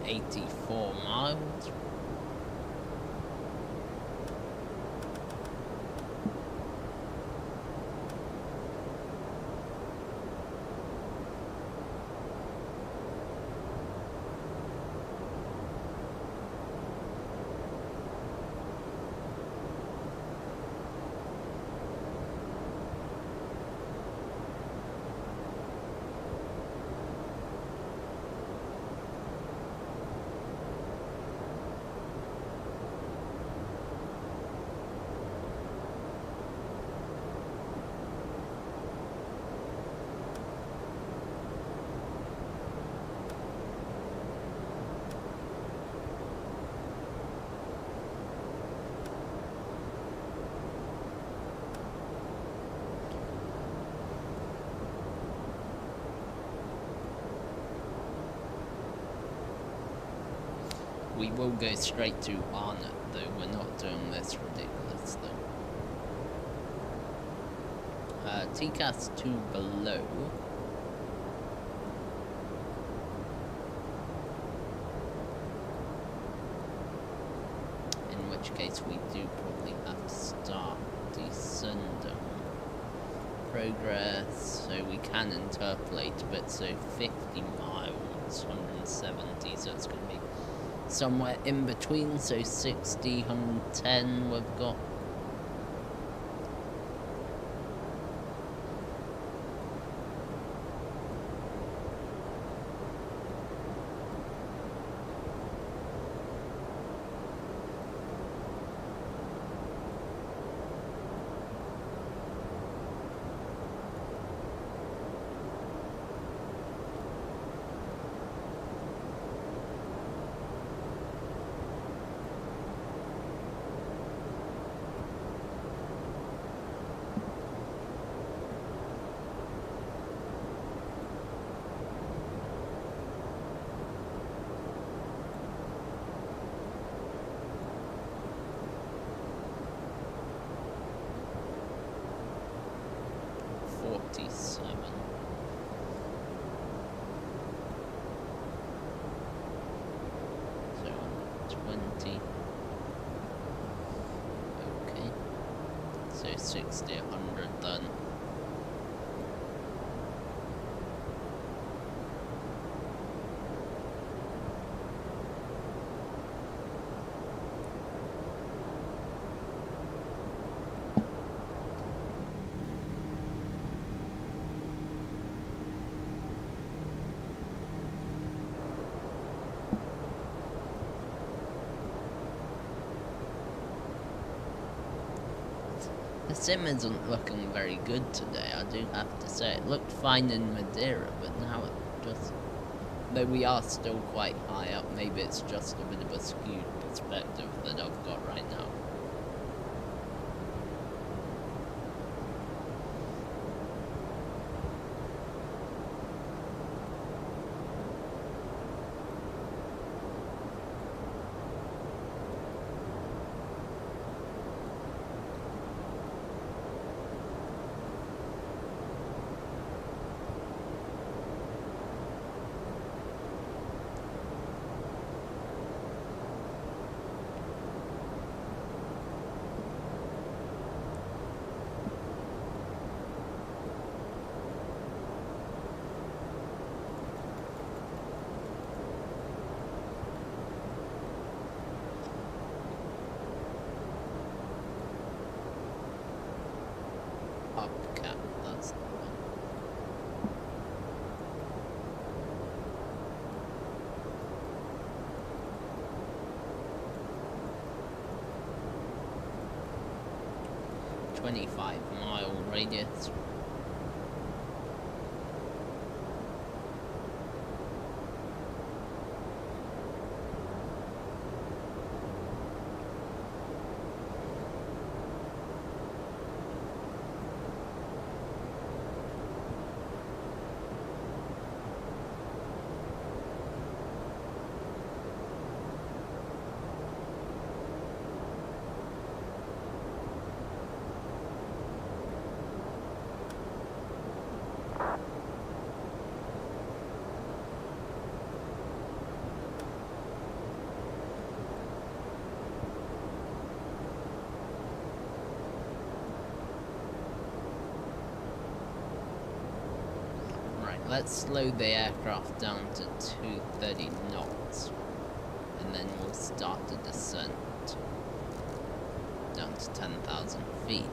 $84 miles. We will go straight to Arnott, though. We're not doing this ridiculous thing. TCAS 2 below. In which case we do probably have to start descending. Progress, so we can interpolate a bit, so 50 miles, 170, so it's going to be somewhere in between, so 60, 110 we've got. So 20. Okay. So 60, 100 then. The sim isn't looking very good today, I do have to say. It looked fine in Madeira, but now it just... Though we are still quite high up, maybe it's just a bit of a skewed perspective that I've got right now. Cap, that's the one. $25-mile radius. Let's slow the aircraft down to 230 knots, and then we'll start a descent down to 10,000 feet.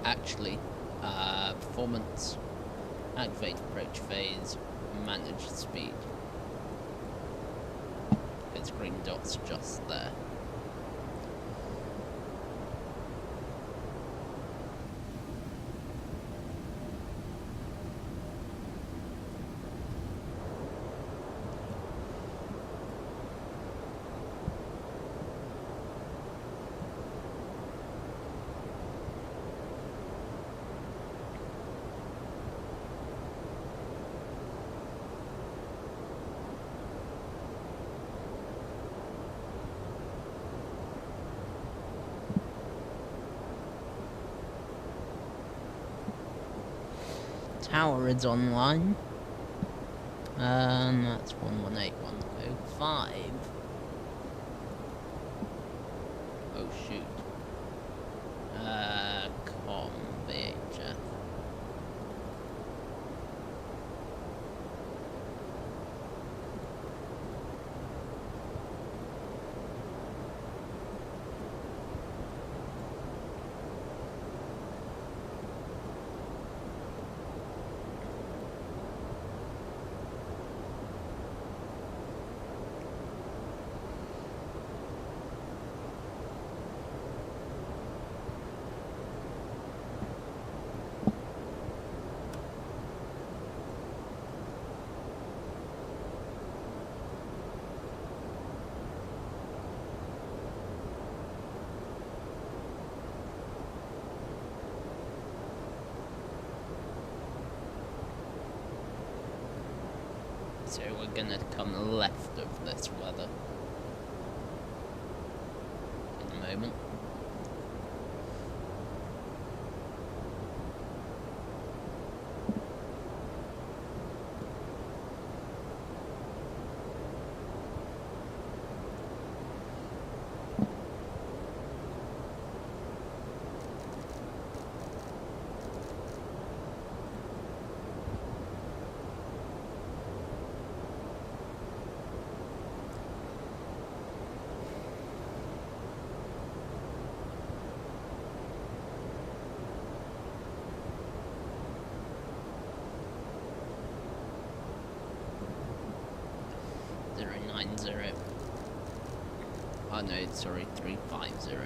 actually, performance, activate approach phase, manage speed. Its green dot's just there. Tower is online. That's 118.105. Oh shoot. Com VHF. So we're gonna come left of this weather in a moment. Oh no, sorry, 350.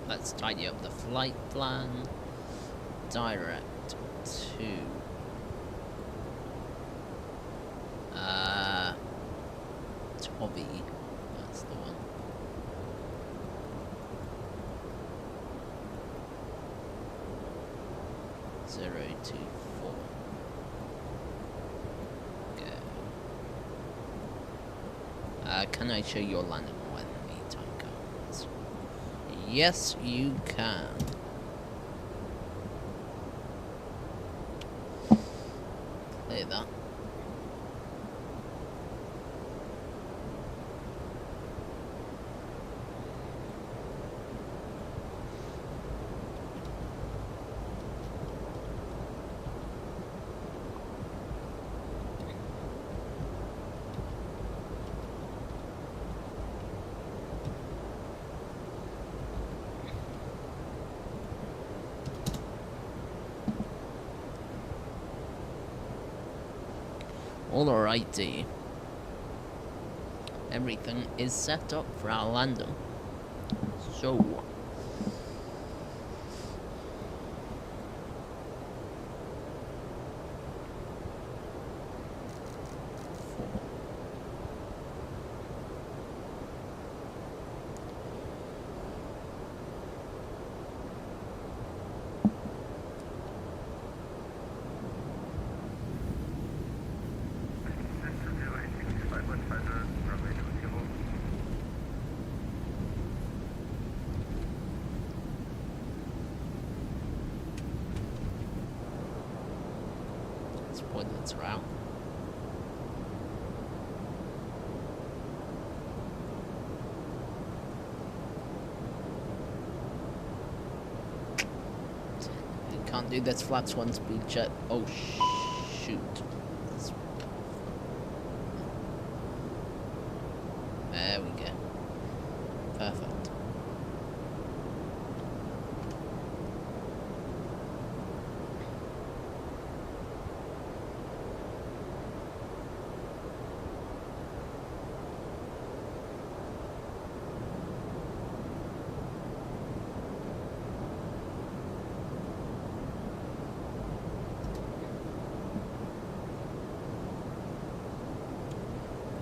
Let's tidy up the flight plan. Direct to Tobby. That's the one. Zero 24. Go. Can I show your landing when the time comes? Yes, you can. Clear that. Alrighty. Everything is set up for our landing. So let's point this route. can't do this flaps 1 speed check. Oh shoot. There we go. Perfect.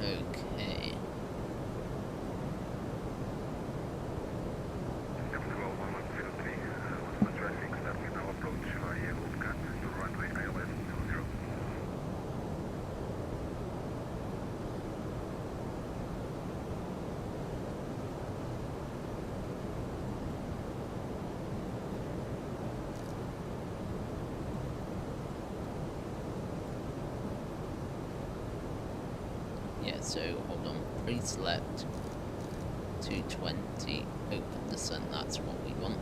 Okay. Yeah, so hold on, pre-select 220, open descent, that's what we want.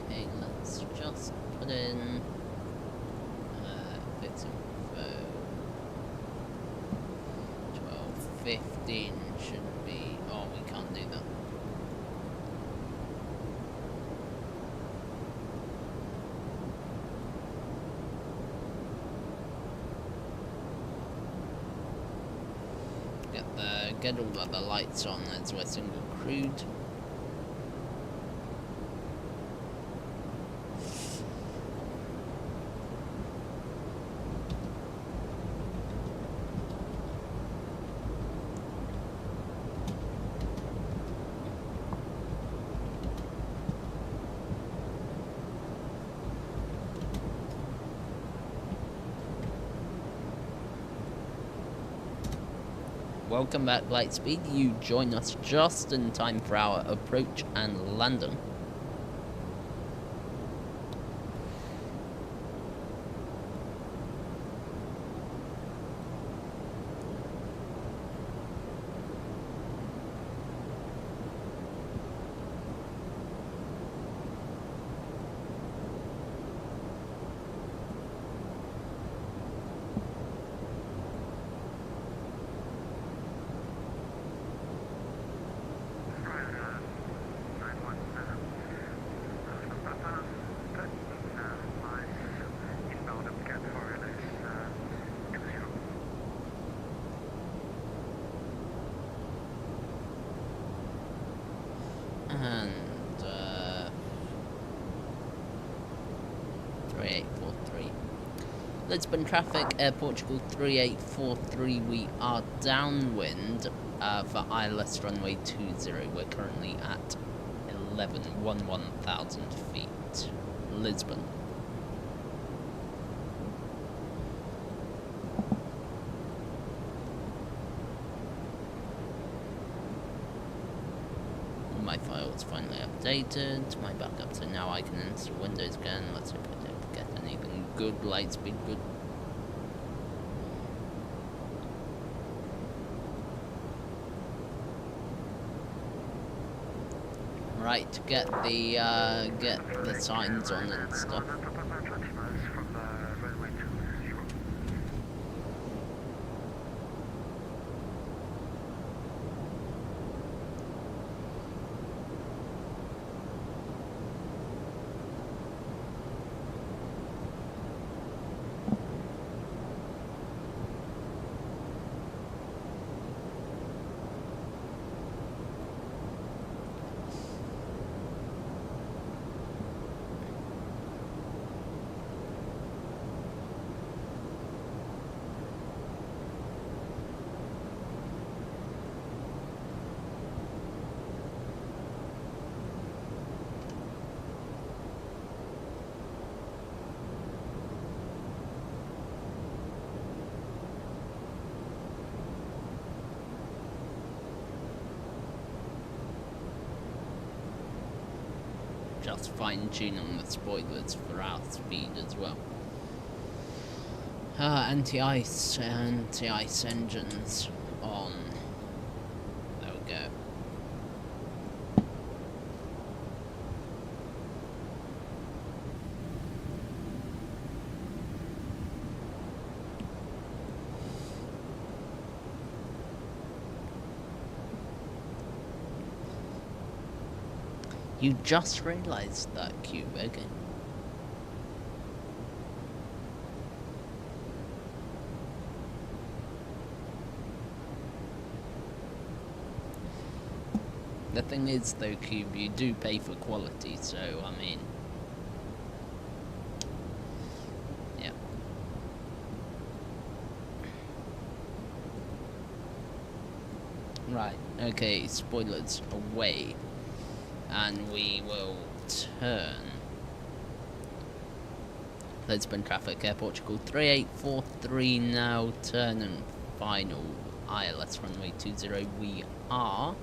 Okay, let's just put in VATSIM info. 12:15 should be. Oh, we can't do that. Get all the other lights on as we're single crewed. Welcome back, Lightspeed. You join us just in time for our approach and landing. And 3843 Lisbon traffic, Air Portugal 3843. We are downwind for ILS runway 20. We're currently at 11,000 feet. Lisbon. My file's finally updated, my backup, so now I can install Windows again. Let's hope I don't get anything good, Lightspeed good. Right, get the signs on and stuff. From the runway 2. just fine-tuning the spoilers for our speed as well. Anti-ice engines on. There we go. You just realised that, Cube, okay? The thing is, though, Cube, you do pay for quality, so, I mean... yeah. Right, okay, spoilers away. And we will turn. Lisbon traffic, Air Portugal 3843 now, turn and final ILS runway 20. We are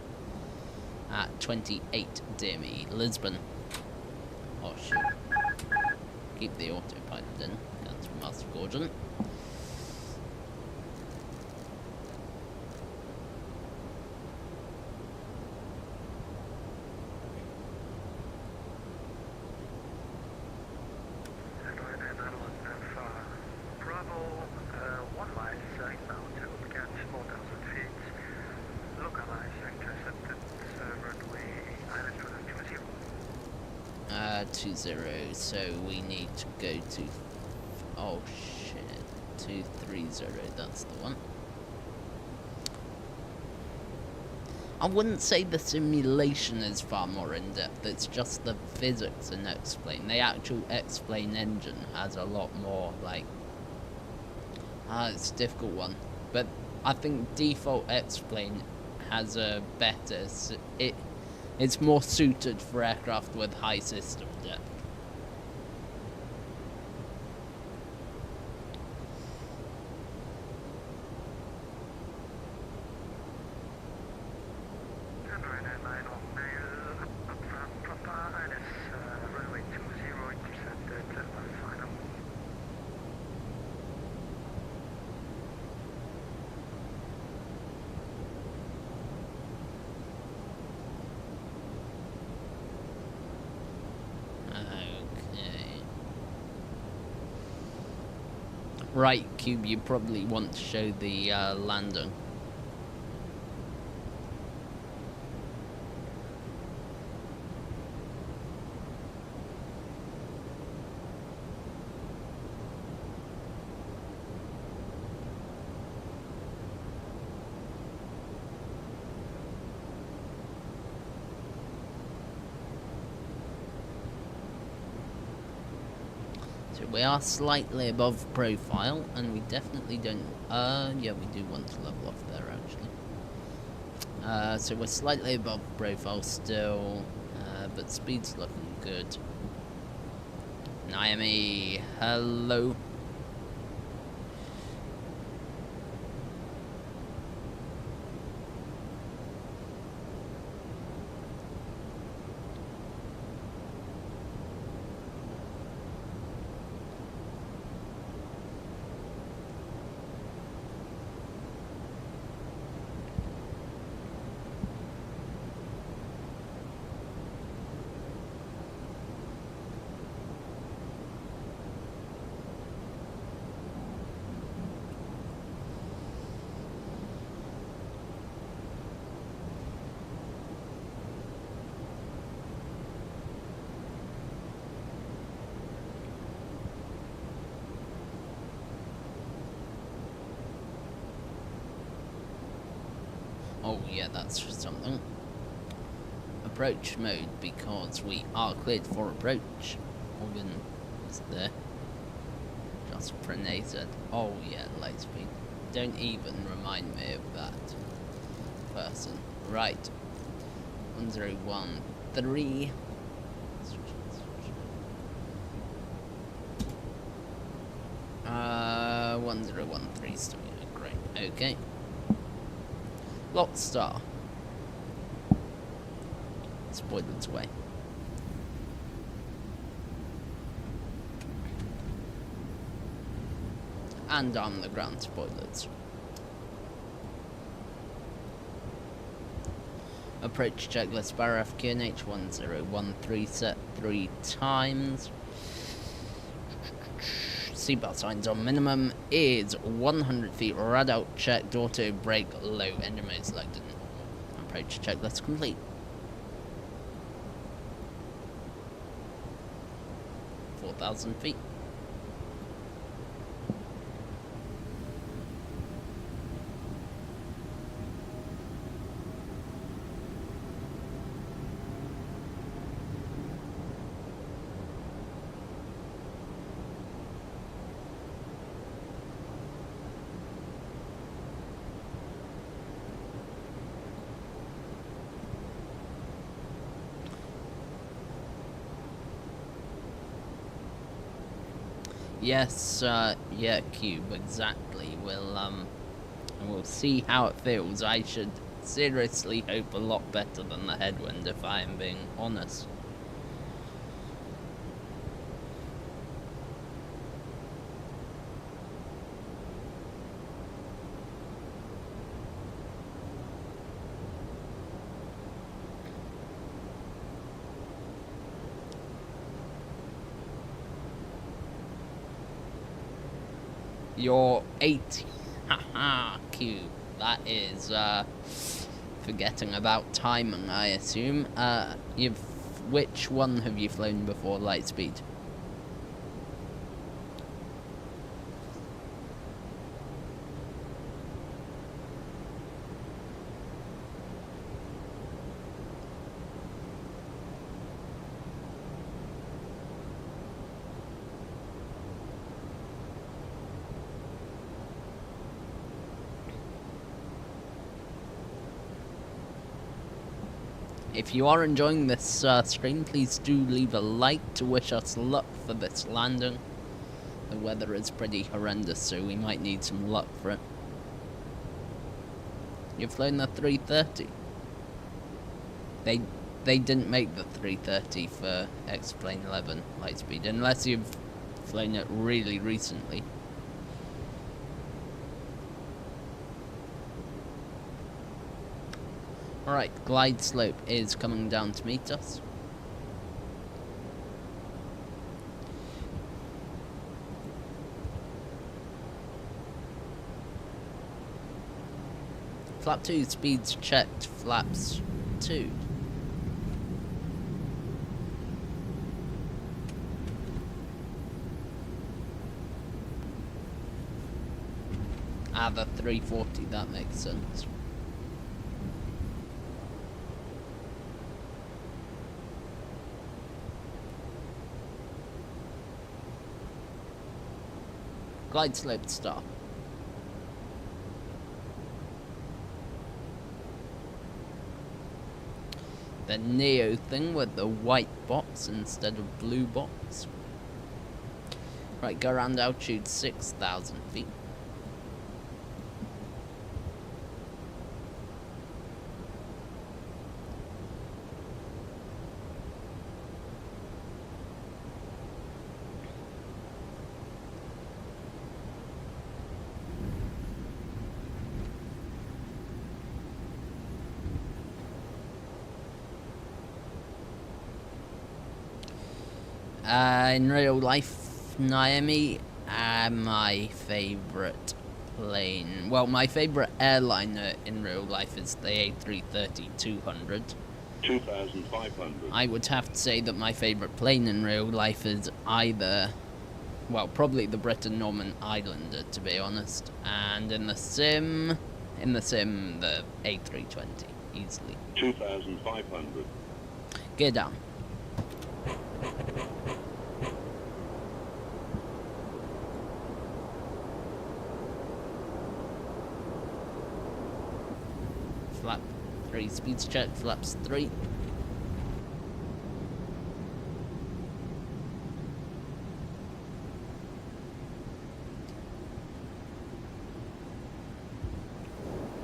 at 28, dear me, Lisbon. Oh shoot. Keep the autopilot in, that's from Master Gordon. So we need to go to, oh shit, 230, that's the one. I wouldn't say the simulation is far more in-depth, it's just the physics and X-Plane. The actual X-Plane engine has a lot more, like, it's a difficult one. But I think default X-Plane has a better, it's more suited for aircraft with high system depth. Right, Cube, you probably want to show the landing. We are slightly above profile, and we definitely don't... yeah, we do want to level off there, actually. So we're slightly above profile still, but speed's looking good. Naomi, hello. Oh yeah, that's something. Approach mode, because we are cleared for approach. Organ is there. Just pronated. Oh yeah, light speed. Don't even remind me of that person. Right. 1013. 1013 still great. Okay. Lot star. Spoilers away. and arm the ground spoilers. Approach checklist bar FQNH 1013 set 3 times. Seatbelt signs on minimum is 100 feet. Rad out checked. Auto brake low. Engine mode selected. Approach checklist complete. 4,000 feet. Yes, yeah, Cube, exactly. We'll see how it feels. I should seriously hope a lot better than the headwind, if I am being honest. You're 80. Haha, Cube. That is, forgetting about timing, I assume. Which one have you flown before Lightspeed? If you are enjoying this stream, please do leave a like to wish us luck for this landing. The weather is pretty horrendous, so we might need some luck for it. You've flown the 330. They didn't make the 330 for X-Plane 11 Lightspeed, unless you've flown it really recently. Alright, glide slope is coming down to meet us. Flap 2, speeds checked, flaps 2. The 340, that makes sense. Glide slope start. The Neo thing with the white box instead of blue box. Right, go around altitude 6,000 feet. In real life, Naomi, my favourite plane, well, my favourite airliner in real life is the A330-200. 2,500. I would have to say that my favourite plane in real life is either, well, probably the Britain Norman Islander, to be honest, and in the sim, the A320, easily. 2,500. Gear down. Flap 3, speeds check, flaps 3.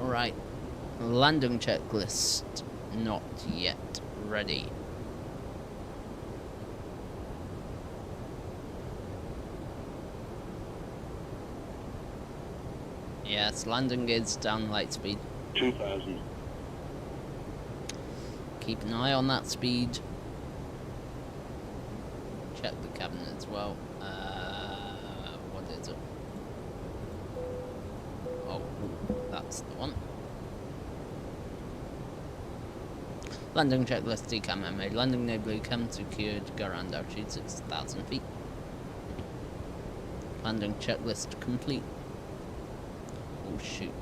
Alright, landing checklist not yet ready. Yes, landing gears down light speed. 2,000. Keep an eye on that speed. Check the cabin as well. What is it? Oh, that's the one. Landing checklist, decam mode. Landing no blue cam secured. Go around altitude 6,000 feet. Landing checklist complete. Oh shoot.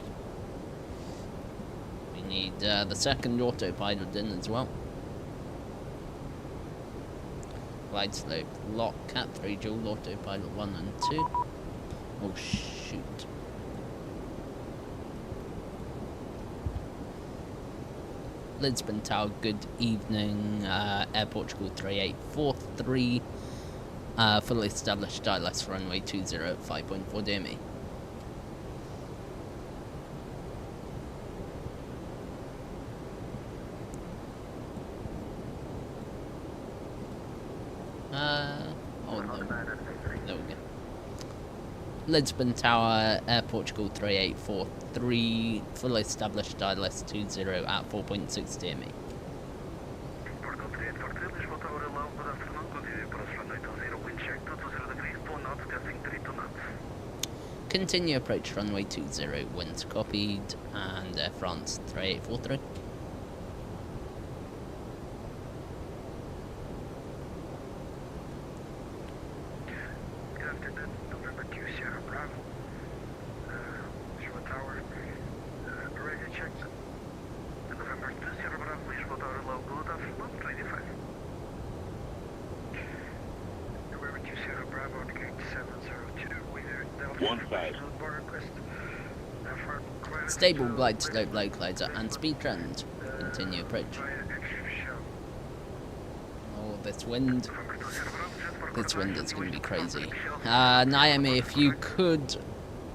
We need the second autopilot in as well. Glide slope, lock, cat 3 dual, autopilot 1 and 2. Oh shoot. Lisbon Tower, good evening. Air Portugal 3843. Fully established ILS runway 20 at 5.4 DME. Oh no. There we go. Lisbon Tower, Air Portugal 3843, fully established ILS 20 at 4.6 DME. Portugal 3843, Lisbon Tower, hello, good afternoon, continue approach runway 20, wind check 220 degrees, 2 knots, gusting 3 2 knots. Continue approach runway 20, winds copied, and Air France 3843. Good afternoon, November 2 Sierra Bravo, Lisbon Tower, radio checked. November 2 Sierra Bravo, Lisbon Tower, hello, good afternoon, 25. November 2 Sierra Bravo, gate 702, weather Delta. 1,000. Border request. Stable glide slope localizer and speed trend. Continue approach. Oh, this wind. This wind is going to be crazy. Naomi, if you could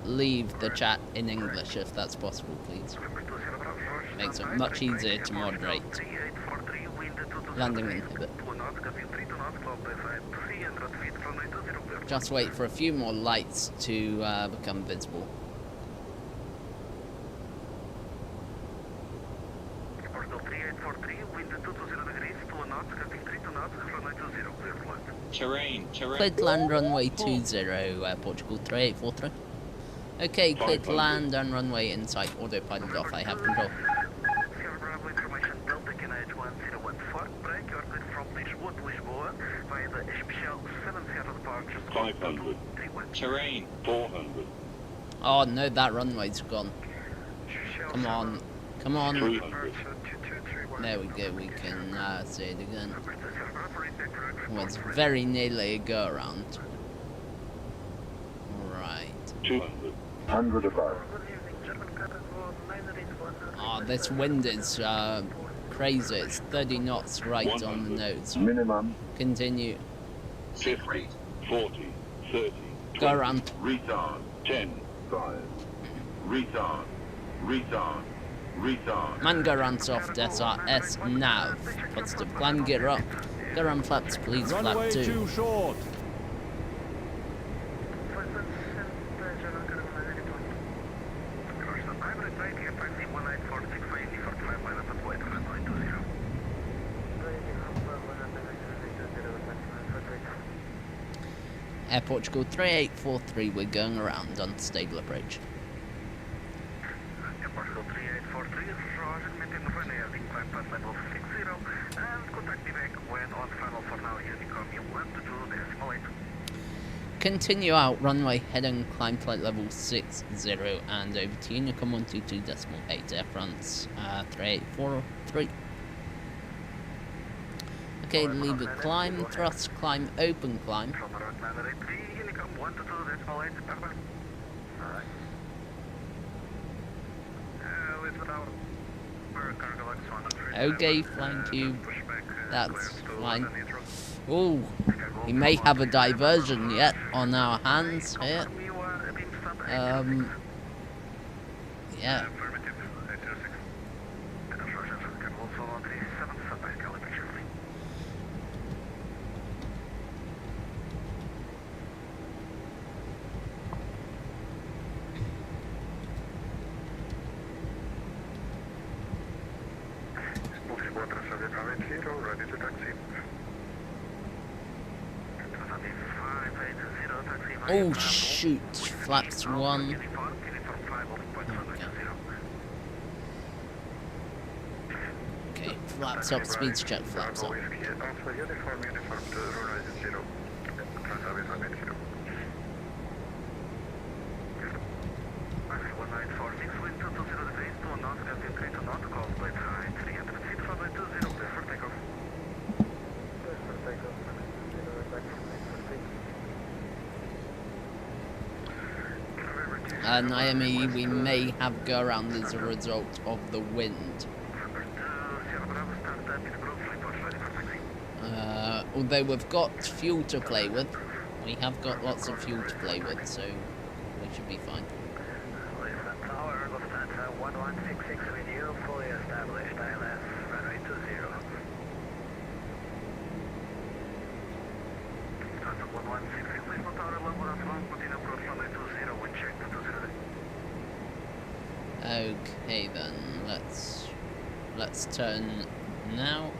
leave the chat in English if that's possible, please. Makes it much easier to moderate. Landing inhibit. Just wait for a few more lights to become visible. Terrain. Cleared to land runway 20, Portugal 3843. Okay, cleared to land and runway in sight, autopilot off, I have control. Sierra Bravo information, Delta KNH 1014, break, you are cleared from Lisbon to Lisboa via the Especial 7 Sierra departure. 500. Terrain. 400. Oh no, that runway's gone. Come on, come on. 300. There we go, we can say it again. Well, it's very nearly a go around. Right. 200. 100 above. Oh, this wind is crazy. It's 30 knots right on the nose. Minimum. Continue. 50. 40. 30. Go around. Retard. 10. 5. Retard. Retard. Retard. Man, go around soft SRS nav. Positive climb, gear up. Go around flaps, please. Flap 2. Too short. Air Portugal 3843, we're going around on stable approach. Air Portugal 3843, Roger, maintain the runway heading climb path level 60, and contact me back when on final for now, Unicom, you want to do the decimal 8. Continue out, runway heading, climb flight level 60, and over to Unicom 122.8, Air France 3843. Okay, leave a climb, thrust, climb, open climb. From route 983, Unicom 122.8, perfect. Alright. Lisbon Tower. Cargo Lux 103. Okay, flying cube, that's fine. Oh, we may have a diversion yet on our hands here. Yeah. ready to taxi. Oh shoot, flaps 1. Okay, flaps up, speeds check, flaps up. Miami, we may have go around as a result of the wind. Although we've got fuel to play with, we have got lots of fuel to play with, so we should be fine. Lisbon Tower, Lufthansa 1166 with you, fully established, ILS, runway 20. Lufthansa 1166, Lisbon Tower, Lufthansa 1, continue approach runway 20, wind check 20. Okay then, let's turn now.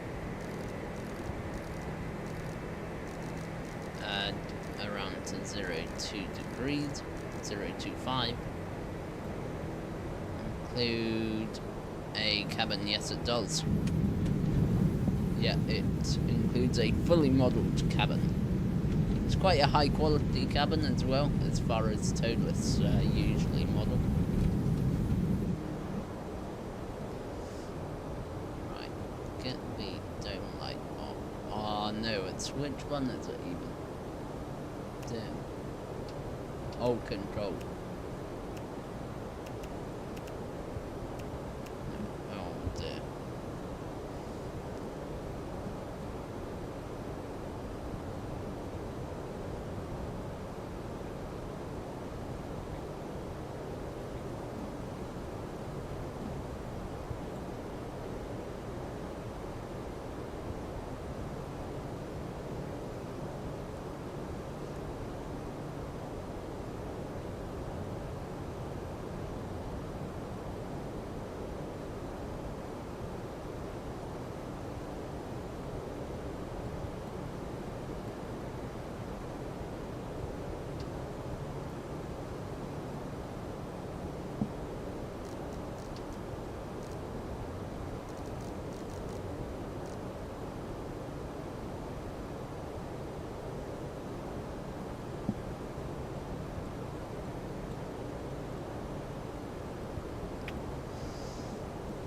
Around to 02 degrees, 025. Include a cabin, yes it does. Yeah, it includes a fully modelled cabin. It's quite a high quality cabin as well, as far as Toliss usually model. Right, get the dome light off. Oh no, which one is it even? Dim. Oh, control. Oh dear.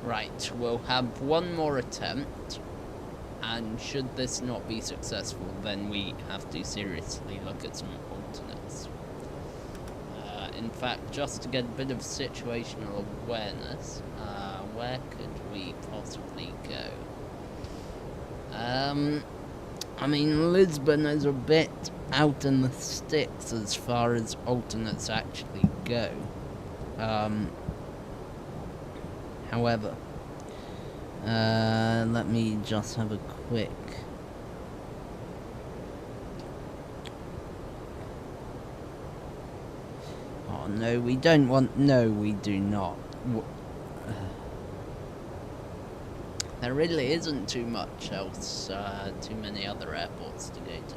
Right, we'll have one more attempt, and should this not be successful, then we have to seriously look at some alternates. In fact, just to get a bit of situational awareness, where could we possibly go? I mean, Lisbon is a bit out in the sticks as far as alternates actually go. However, let me just have a quick... Oh no, we don't want... No, we do not. There really isn't too much else, too many other airports to go to.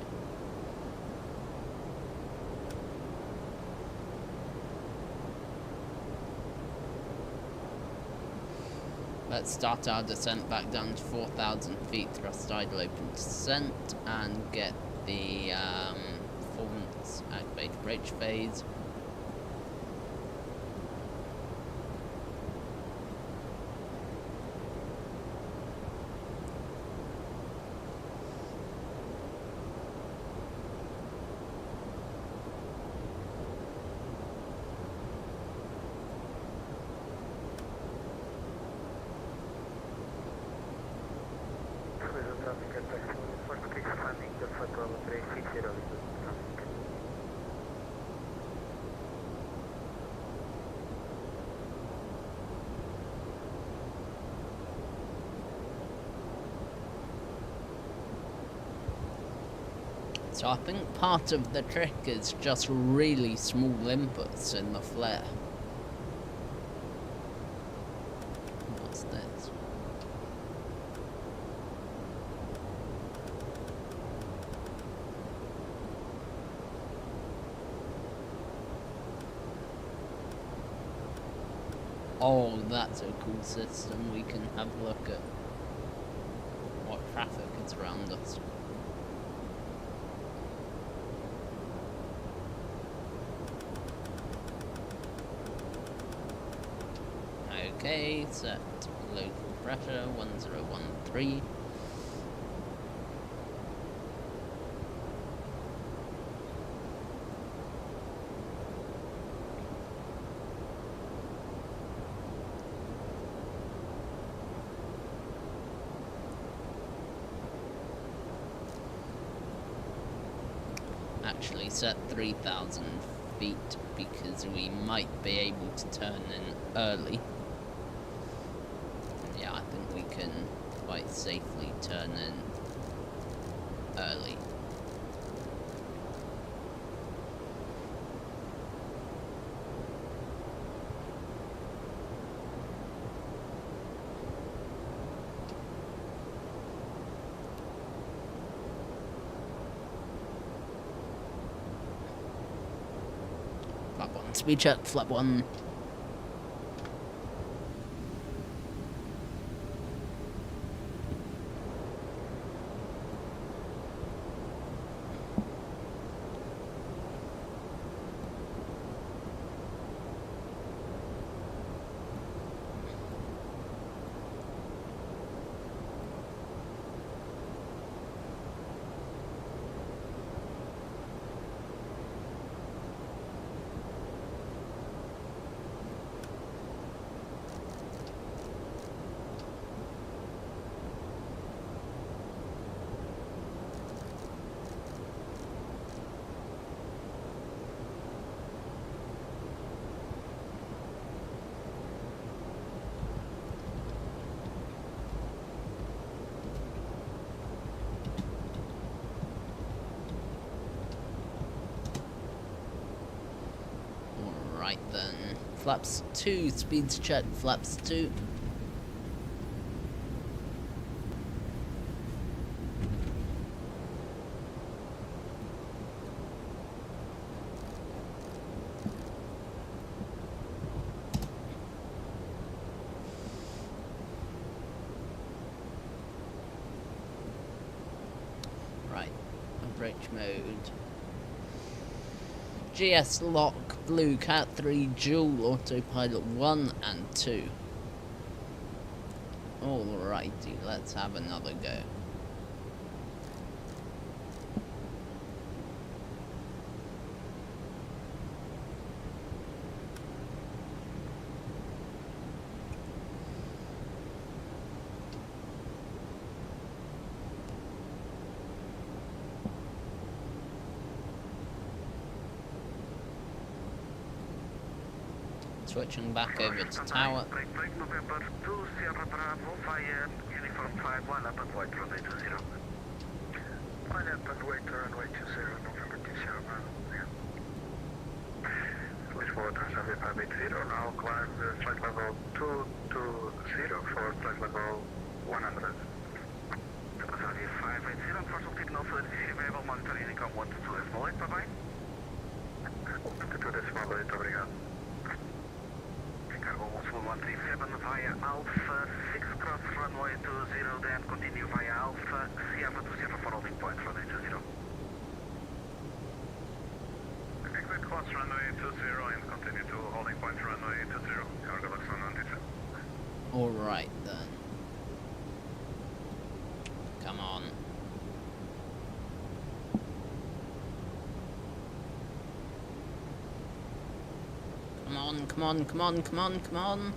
Let's start our descent back down to 4,000 feet, thrust idle open descent, and get the performance activate approach phase. So I think part of the trick is just really small inputs in the flare. What's this? Oh, that's a cool system. We can have a look at what traffic is around us. Okay, set local pressure 1013. Actually set 3,000 feet because we might be able to turn in early. Yeah, I think we can quite safely turn in early. Flap 1, speed check, flap 1. Right then, flaps 2, speeds check, flaps 2. Right, approach mode. GS lock, blue cat 3, dual autopilot 1 and 2. Alrighty, let's have another go. Switching back over to tower. November 2, Sierra Bravo, via Uniform 5-1, up and white, runway 20. Line up and white, runway 20, November 2, Sierra Bravo, yeah. Lisbon, runway 580, now climb flight level 220 for flight level 100. Sorry, 580, unfortunately no further available, monitoring income 122, bye-bye. 22, obrigado. Cargo 137 via Alpha 6 cross runway 20, then continue via Alpha Sierra to Sierra for holding point runway 20. Exit cross runway 20 and continue to holding point runway 20. Cargo box 197. Alright then. Come on. Come on, come on, come on, come on.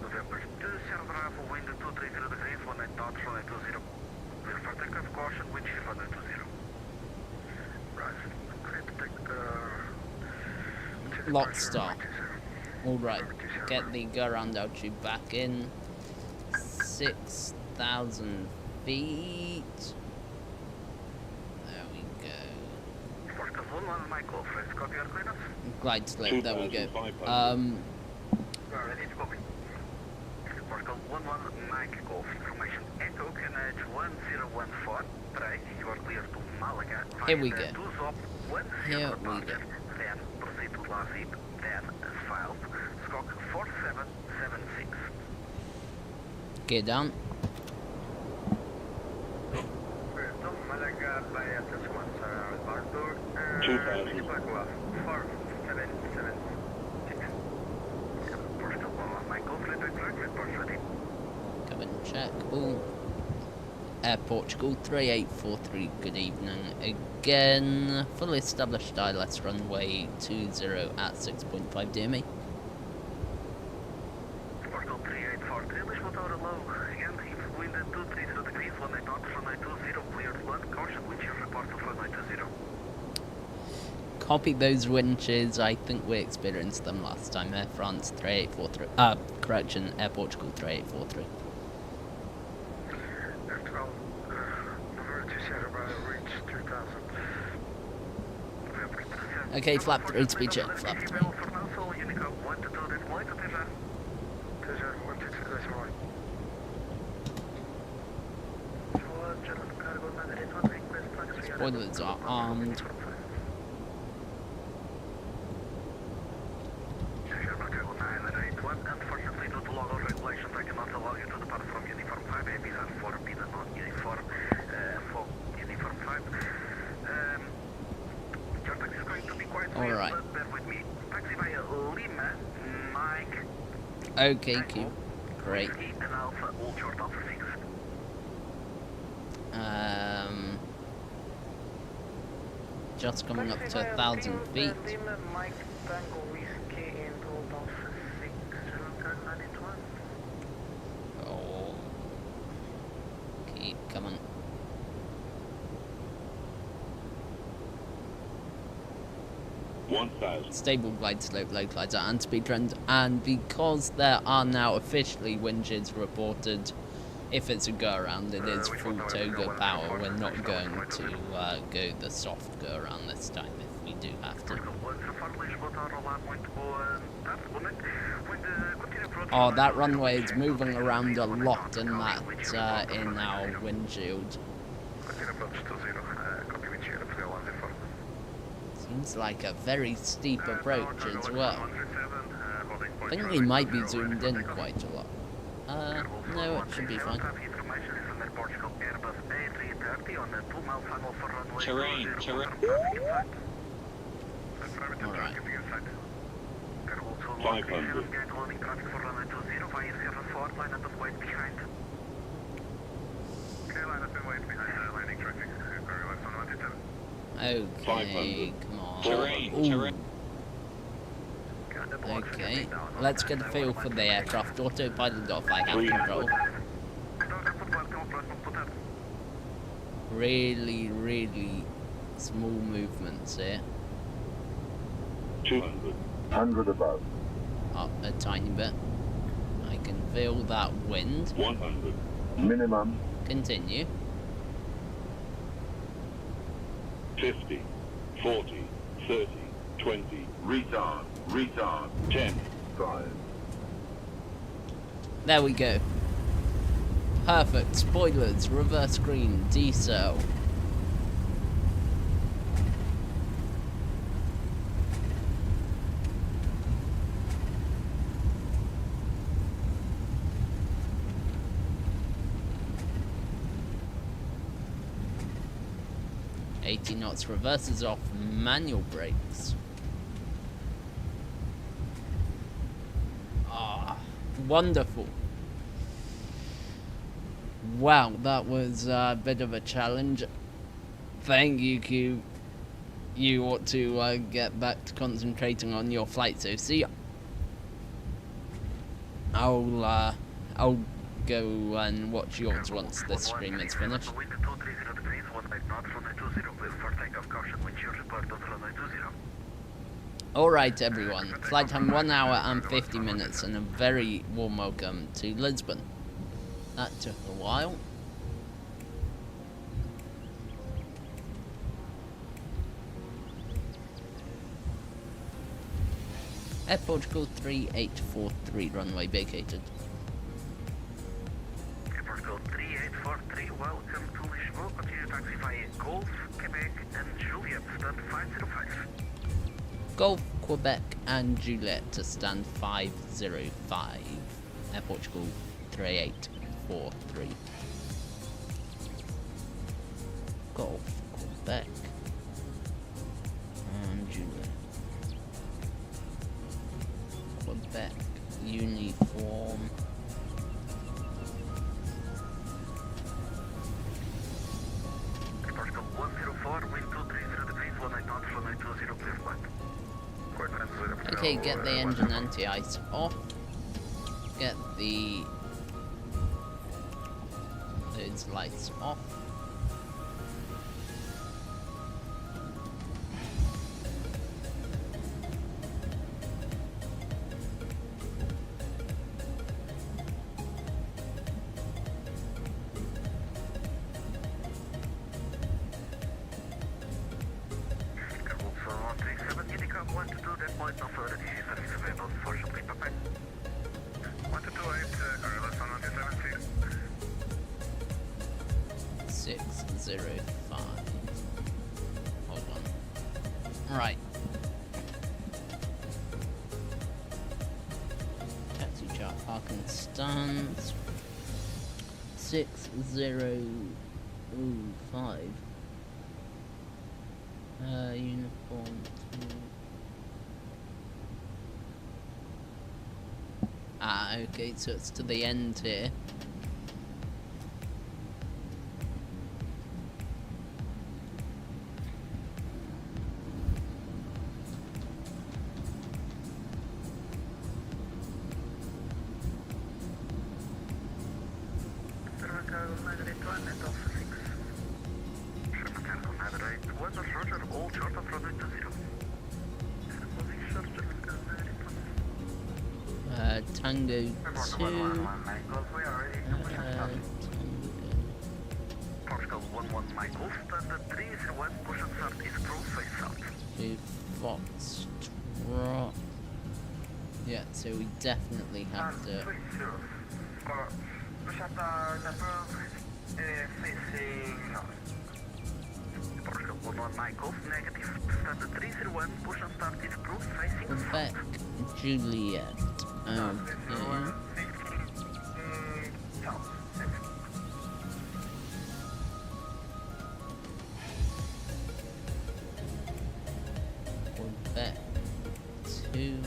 November 2, Sierra Bravo, wind 230 degrees, 19 knots, runway 20. Clear for takeoff, caution, wind shear runway 20. Right, clear to take Lock start. Alright, get the go around altitude back in. 6,000 feet. There we go. Glide slope, there we go. Ready to copy. 11 Mike Golf. Information Echo QNH 1014. Trey, you are clear to Malaga. Here we go. Here we go. Then proceed to La Zip, then Asphalt, Skok 4776. Get down. Malaga by this one, Bardo. 2000. 4776. Portugal, Michael, report ready. Come and check. Ooh. Air Portugal 3843, good evening again. Fully established ILS runway 20 at 6.5 DME. Portugal 3843, Lisbon Tower low. Again, if wind at 230 degrees, 18 knots, runway 20, cleared land, caution, wind chill report of runway 20. Copy those winches, I think we experienced them last time. Air France 3843, correction, Air Portugal 3843. Okay, flap 3 to be checked, flap 3. Spoilers are armed. Unfortunately, due to local regulations, I cannot allow you to depart from Uniform 5. ABs are forbidden on Uniform 5. Your taxi is going to be quite weird, Alright. but bear with me. Taxi via Lima, Mike, Okay, cool. Great. Whiskey, and Alpha, all short Alpha 6. Just coming up to 1,000 feet. Lima, Mike, Tango, Whiskey, and Old Alpha 6, turn 91. Oh. Keep coming. Stable glide slope, localizer and speed trend, and because there are now officially winches reported, if it's a go around, it is full toga power. We're not going to go the soft go around this time if we do have to. Oh, that runway is moving around a lot in that in our windshield. Seems like a very steep approach as well. I think we might be zoomed in quite a lot. No, it should be fine. Terrain. Alright. 500. Okay, come on. Terrain. Ooh. Okay, let's get a feel for the aircraft. Autopilot off, I have control. Really small movements here. 200. 100 above. Up a tiny bit. I can feel that wind. 100. Minimum. Continue. 50. 40. 30. 20. Retard. 10. 5. There we go. Perfect. Spoilers, reverse green, decel. $80 knots, reverses off, manual brakes. Wonderful. Wow, that was a bit of a challenge. Thank you, Q. You ought to get back to concentrating on your flight. So, see, I'll go and watch yours once this stream is finished. Alright everyone, flight time 1 hour and 50 minutes and a very warm welcome to Lisbon. That took a while. Air Portugal 3843 runway vacated. 3843, welcome to Lisbon. Continue taxi via Golf, Quebec and Juliet, stand 505. Golf, Quebec and Juliet to stand 505. Air Portugal 3843. Golf, Quebec and Juliet. Quebec uniform. Portugal 104, wind 230 degrees, 19 knots, runway 20, clear flight. Okay, get the engine anti-ice off. Get those lights off. Hold on. Right. Taxi chart parking stands. 6005. Uniform 2. Ah, okay, so it's to the end here. Tango 2. Portugal 11 Michael, standard 301, push and start is cross face out. To Foxtrot. Yeah, so we definitely have to. Portugal 11 Michael, negative, standard 301, push and start is cross facing Quebec, Juliet. Okay. Quebec 2.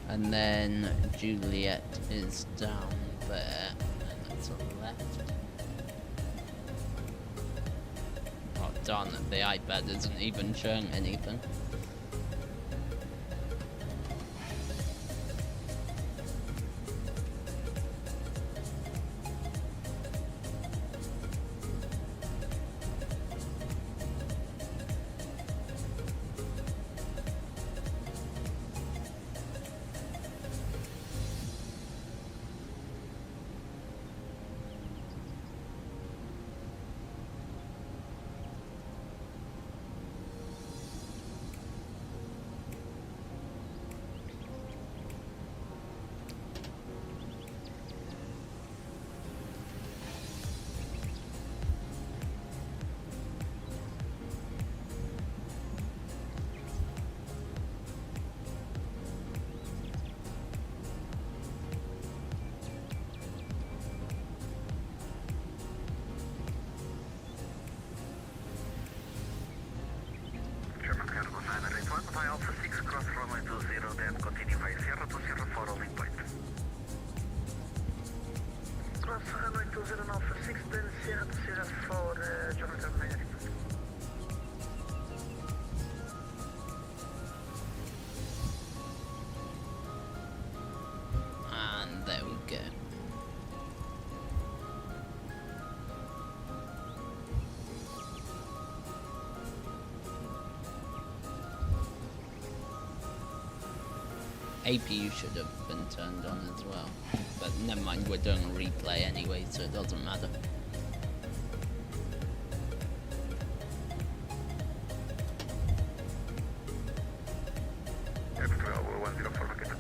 And then Juliet is down there. And to the left. Oh darn it, the iPad isn't even showing anything. Alpha 6, cross runway 20, then continue via Sierra to Sierra 4, rolling point. Cross runway 20 Alpha 6, then Sierra to Sierra 4, German Madeira. And there we go. APU should have been turned on as well. But never mind, we're doing a replay anyway, so it doesn't matter. Portugal 104 located.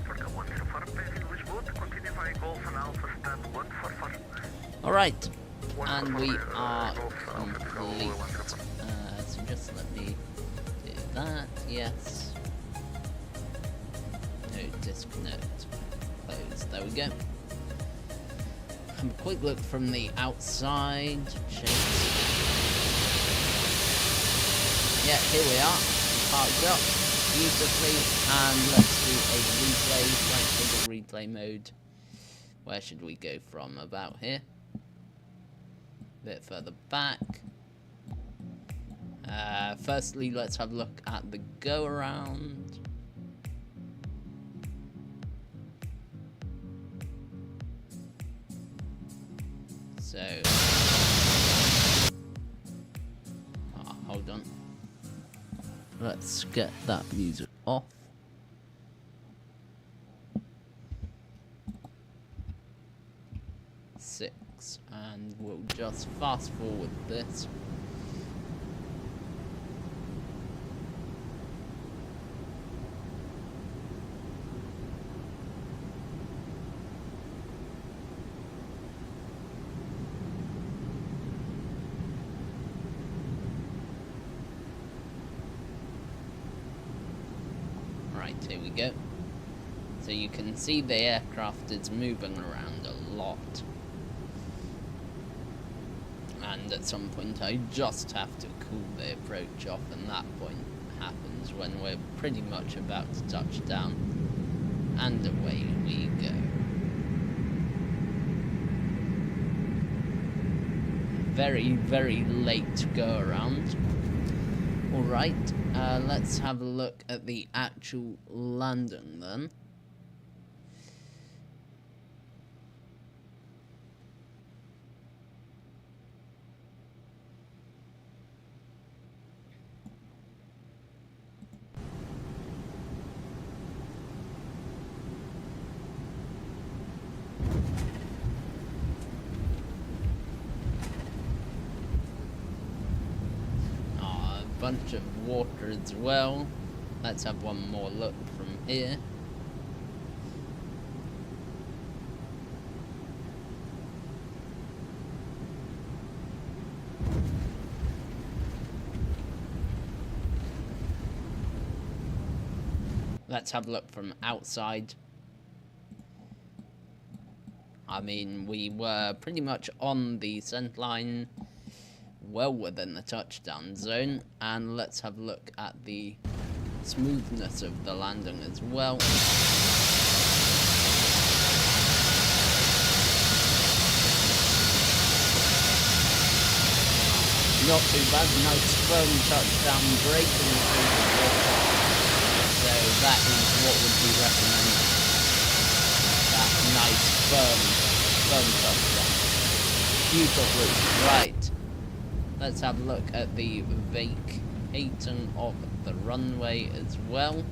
Portugal 104, paving Lisbon, continue via Golf and Alpha, stand 144. Alright, and we are complete. So just let me do that, yes. No, disconnect. Close, there we go. Have a quick look from the outside. Check. Yeah, here we are. Parked up beautifully, and let's do a replay. Right, take a replay mode. Where should we go from? About here. A bit further back. Firstly, let's have a look at the go around. So, hold on. Let's get that music off. Six, and we'll just fast forward this. Right, here we go. So you can see the aircraft is moving around a lot. And at some point I just have to cool the approach off, and that point happens when we're pretty much about to touch down. And away we go. Very, very late go around. Alright, let's have a look at the actual landing then. Bunch of water as well. Let's have one more look from here. Let's have a look from outside. I mean, we were pretty much on the scent line, well within the touchdown zone, and let's have a look at the smoothness of the landing as well. Not too bad, nice firm touchdown, breaking through the water. So that is what would be recommended. That nice firm touchdown. Beautiful, right. Let's have a look at the vacating of the runway as well.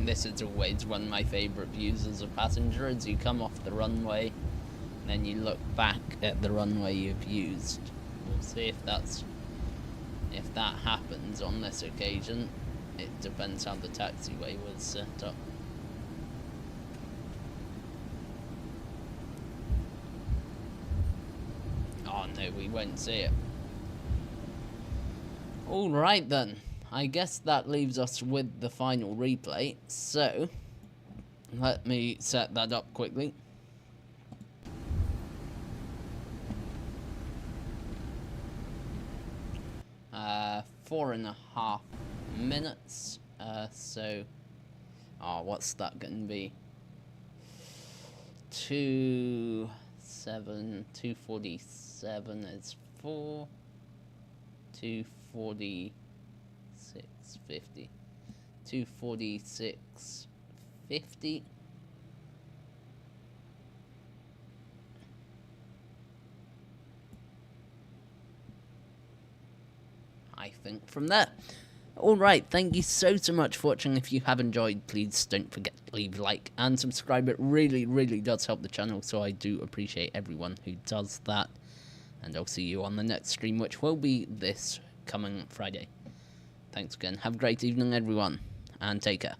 This is always one of my favourite views as a passenger, as you come off the runway, and then you look back at the runway you've used. We'll see if that happens on this occasion. It depends how the taxiway was set up. Oh no, we won't see it. Alright then, I guess that leaves us with the final replay, so let me set that up quickly. Uh, 4.5 minutes, so, what's that gonna be? 247 is 4, 246.50, 246.50. I think from there. Alright, thank you so much for watching. If you have enjoyed, please don't forget to leave a like and subscribe. It really, really does help the channel, so I do appreciate everyone who does that. And I'll see you on the next stream, which will be this coming Friday. Thanks again. Have a great evening, everyone, and take care.